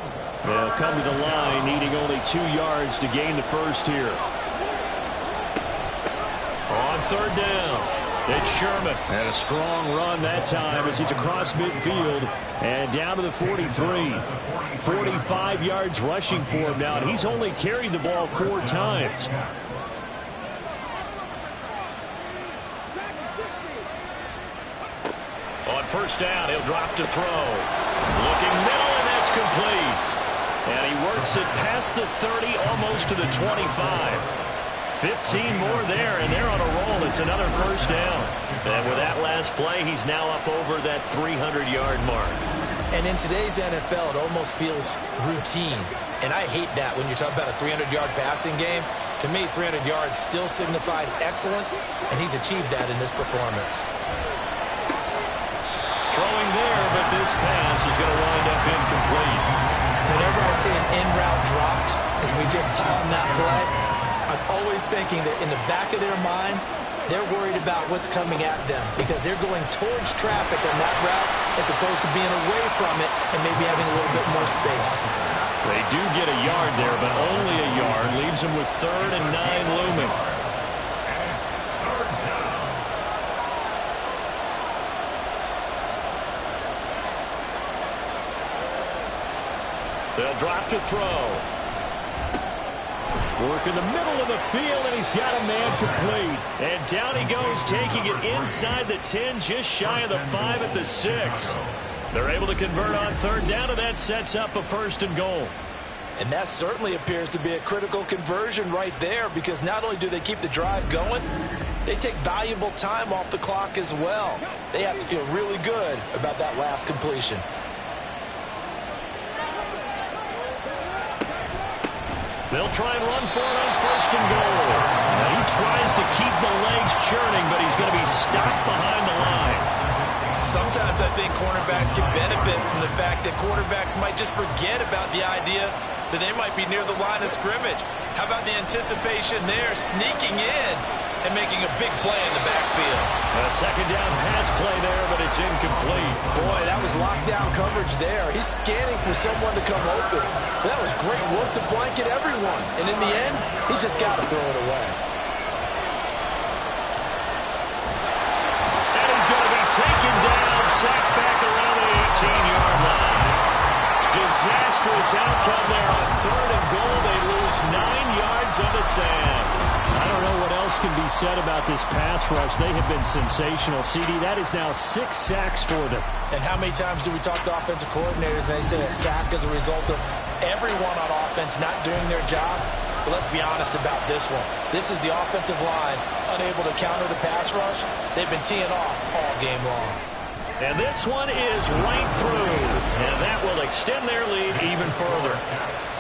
They'll come to the line, needing only 2 yards to gain the first here. On 3rd down, it's Sherman. And a strong run that time as he's across midfield and down to the 43. 45 yards rushing for him now, and he's only carried the ball 4 times. On first down, he'll drop to throw. Looking middle, and that's complete. And he works it past the 30, almost to the 25. 15 more there, and they're on a roll. It's another first down. And with that last play, he's now up over that 300-yard mark. And in today's NFL, it almost feels routine. And I hate that when you're talking about a 300-yard passing game. To me, 300 yards still signifies excellence, and he's achieved that in this performance. Throwing there, but this pass is going to wind up incomplete. Whenever I see an in-route dropped, as we just saw in that play, I'm always thinking that in the back of their mind, they're worried about what's coming at them because they're going towards traffic on that route as opposed to being away from it and maybe having a little bit more space. They do get a yard there, but only a yard. Leaves them with 3rd and 9 looming. They'll drop to throw. Work in the middle of the field, and he's got a man complete. And down he goes, taking it inside the 10, just shy of the 5 at the 6. They're able to convert on 3rd down, and that sets up a 1st and goal. And that certainly appears to be a critical conversion right there because not only do they keep the drive going, they take valuable time off the clock as well. They have to feel really good about that last completion. They'll try and run for it on 1st and goal. And he tries to keep the legs churning, but he's going to be stopped behind the line. Sometimes I think cornerbacks can benefit from the fact that quarterbacks might just forget about the idea that they might be near the line of scrimmage. How about the anticipation there, sneaking in and making a big play in the backfield? A 2nd down pass play there, but it's incomplete. Boy, that was lockdown coverage there. He's scanning for someone to come open. That was great work to blanket everyone. And in the end, he's just got to throw it away. And he's going to be taken down, sacked back around the 18-yard line. Disastrous outcome there on 3rd and goal. They lose 9 yards on the sand. I don't know what else can be said about this pass rush. They have been sensational. CD, that is now 6 sacks for them. And how many times do we talk to offensive coordinators and they say a sack is a result of everyone on offense not doing their job? But let's be honest about this one. This is the offensive line unable to counter the pass rush. They've been teeing off all game long. And this one is right through. And that will extend their lead even further.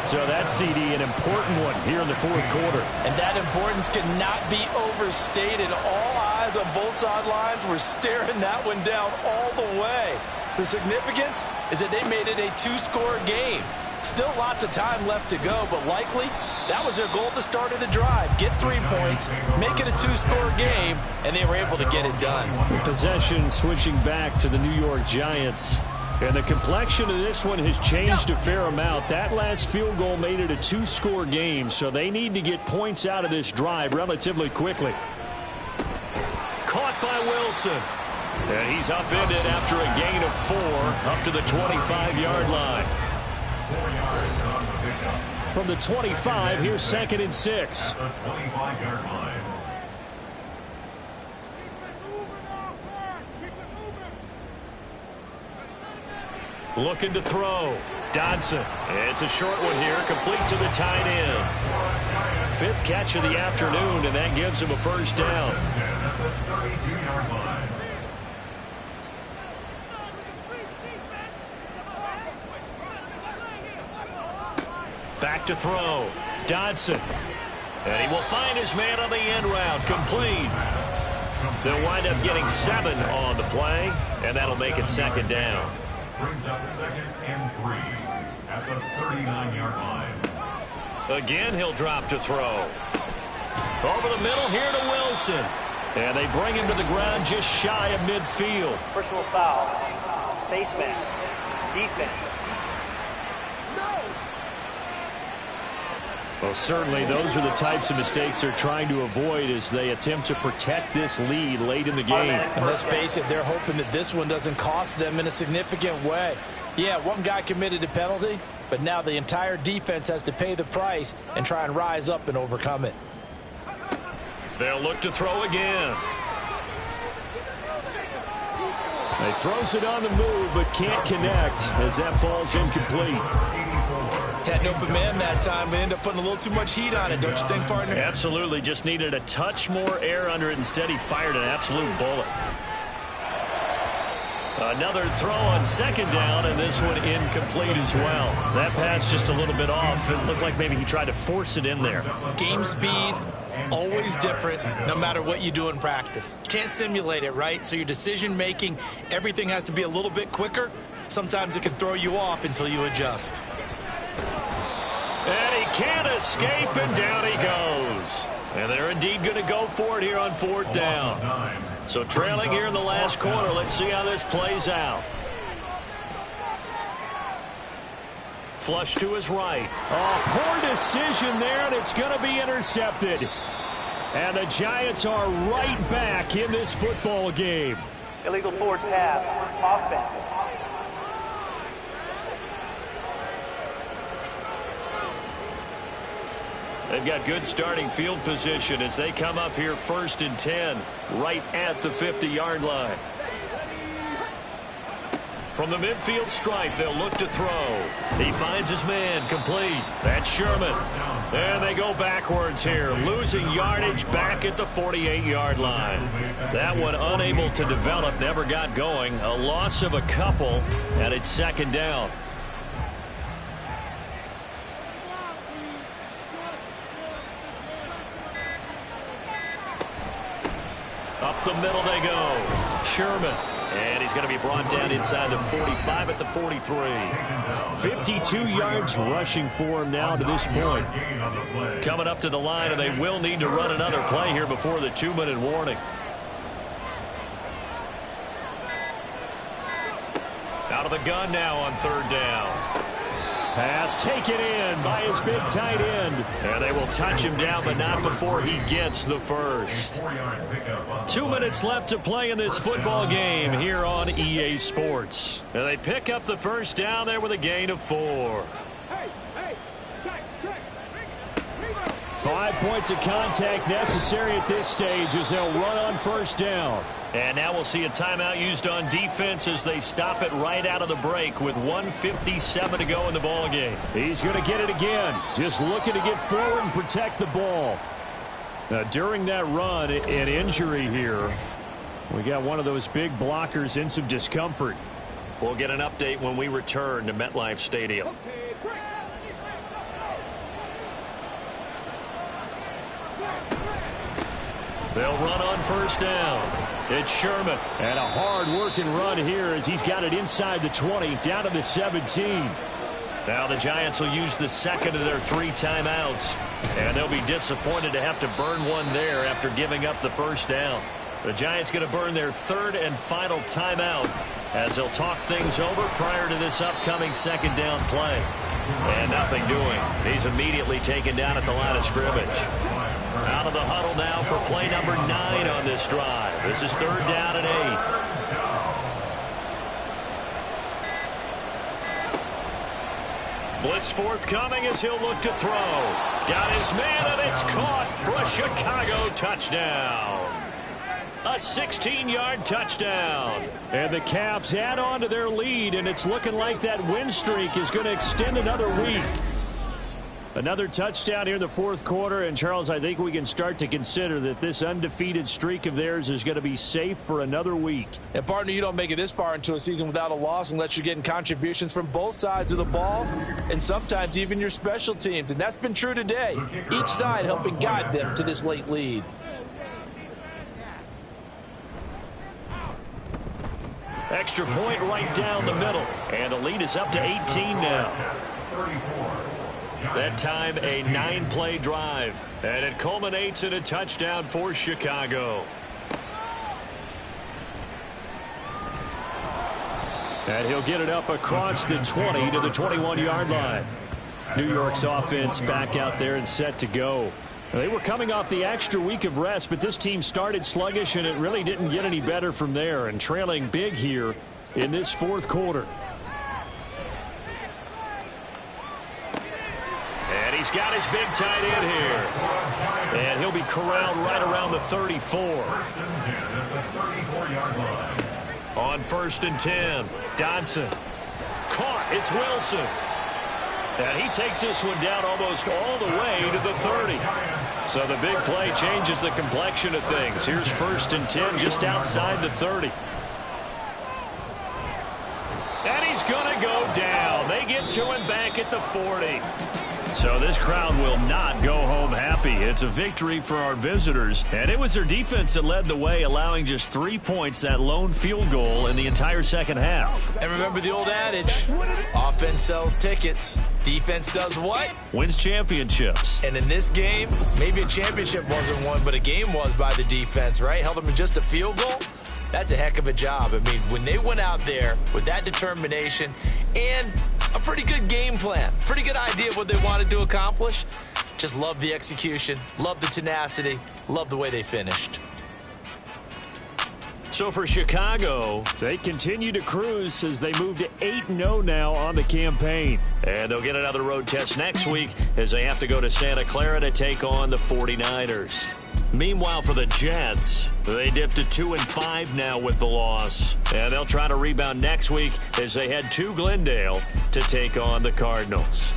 So that's, CD, an important one here in the 4th quarter. And that importance cannot be overstated. All eyes on both sidelines were staring that one down all the way. The significance is that they made it a 2-score game. Still lots of time left to go, but likely that was their goal at the start of the drive. Get 3 points, make it a 2-score game, and they were able to get it done. Possession switching back to the New York Giants. And the complexion of this one has changed a fair amount. That last field goal made it a 2-score game, so they need to get points out of this drive relatively quickly. Caught by Wilson. And he's upended after a gain of 4 up to the 25-yard line. 4 yards on the pickup. From the 25, here's 2nd and 6. The 25-yard line. Looking to throw. Dodson. It's a short one here, complete to the tight end. 5th catch of the afternoon, and that gives him a first down. Back to throw. Dodson. And he will find his man on the end route. Complete. They'll wind up getting 7 on the play, and that'll make it 2nd down. Brings up 2nd and 3 at the 39-yard line. Again, he'll drop to throw. Over the middle here to Wilson. And they bring him to the ground just shy of midfield. Personal foul. Face mask. Defense. Well, certainly those are the types of mistakes they're trying to avoid as they attempt to protect this lead late in the game. And let's face it, they're hoping that this one doesn't cost them in a significant way. Yeah, one guy committed a penalty, but now the entire defense has to pay the price and try and rise up and overcome it. They'll look to throw again. He throws it on the move, but can't connect as that falls incomplete. Had an open man that time, but ended up putting a little too much heat on it, don't you think, partner? Absolutely, just needed a touch more air under it. Instead, he fired an absolute bullet. Another throw on 2nd down, and this one incomplete as well. That pass just a little bit off. It looked like maybe he tried to force it in there. Game speed, always different, no matter what you do in practice. Can't simulate it, right? So your decision-making, everything has to be a little bit quicker. Sometimes it can throw you off until you adjust. And he can't escape, and down he goes. And they're indeed going to go for it here on 4th down. So trailing here in the last quarter. Let's see how this plays out. Flush to his right. Oh, poor decision there, and it's going to be intercepted. And the Giants are right back in this football game. Illegal forward pass. Offense. They've got good starting field position as they come up here 1st and 10, right at the 50-yard line. From the midfield stripe, they'll look to throw. He finds his man, complete. That's Sherman. And they go backwards here, losing yardage back at the 48-yard line. That one unable to develop, never got going. A loss of a couple, and it's 2nd down. Up the middle they go. Sherman. And he's going to be brought down inside the 45 at the 43. 52 yards rushing for him now to this point. Coming up to the line, and they will need to run another play here before the 2-minute warning. Out of the gun now on 3rd down. Pass taken in by his big tight end. And they will touch him down, but not before he gets the first. 2 minutes left to play in this football game here on EA Sports. And they pick up the first down there with a gain of 4. 5 points of contact necessary at this stage as they'll run on 1st down. And now we'll see a timeout used on defense as they stop it right out of the break with 1:57 to go in the ball game. He's going to get it again. Just looking to get forward and protect the ball. Now, during that run, an injury here. We got one of those big blockers in some discomfort. We'll get an update when we return to MetLife Stadium. They'll run on 1st down. It's Sherman. And a hard-working run here as he's got it inside the 20, down to the 17. Now the Giants will use the 2nd of their 3 timeouts. And they'll be disappointed to have to burn one there after giving up the 1st down. The Giants going to burn their 3rd and final timeout as they'll talk things over prior to this upcoming 2nd down play. And nothing doing. He's immediately taken down at the line of scrimmage. Out of the huddle now for play number 9 on this drive. This is 3rd down and 8. Blitz forthcoming as he'll look to throw. Got his man, and it's caught for a Chicago touchdown. A 16-yard touchdown. And the Caps add on to their lead, and it's looking like that win streak is going to extend another week. Another touchdown here in the fourth quarter, and Charles, I think we can start to consider that this undefeated streak of theirs is going to be safe for another week. And partner, you don't make it this far into a season without a loss unless you're getting contributions from both sides of the ball and sometimes even your special teams, and that's been true today. Each side helping guide them to this late lead. Extra point right down the middle, and the lead is up to 18 now. That time a 9-play drive, and it culminates in a touchdown for Chicago. And he'll get it up across the 20 to the 21-yard line. New York's offense back out there and set to go. They were coming off the extra week of rest, but this team started sluggish, and it really didn't get any better from there, and trailing big here in this fourth quarter. And he's got his big tight end here. And he'll be corralled right around the 34. On 1st and 10, Dodson. Caught. It's Wilson. And he takes this one down almost all the way to the 30. So the big play changes the complexion of things. Here's 1st and 10 just outside the 30. And he's going to go down. They get to him back at the 40. So this crowd will not go home happy. It's a victory for our visitors. And it was their defense that led the way, allowing just 3 points, that lone field goal in the entire second half. And remember the old adage, offense sells tickets. Defense does what? Wins championships. And in this game, maybe a championship wasn't won, but a game was by the defense, right? Held them to just a field goal. That's a heck of a job. I mean, when they went out there with that determination and a pretty good game plan, pretty good idea of what they wanted to accomplish, just love the execution, love the tenacity, love the way they finished. So for Chicago, they continue to cruise as they move to 8-0 now on the campaign. And they'll get another road test next week as they have to go to Santa Clara to take on the 49ers. Meanwhile, for the Jets, they dipped to 2-5 now with the loss. And they'll try to rebound next week as they head to Glendale to take on the Cardinals.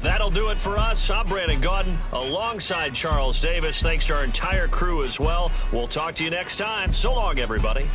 That'll do it for us. I'm Brandon Gaudin alongside Charles Davis. Thanks to our entire crew as well. We'll talk to you next time. So long, everybody.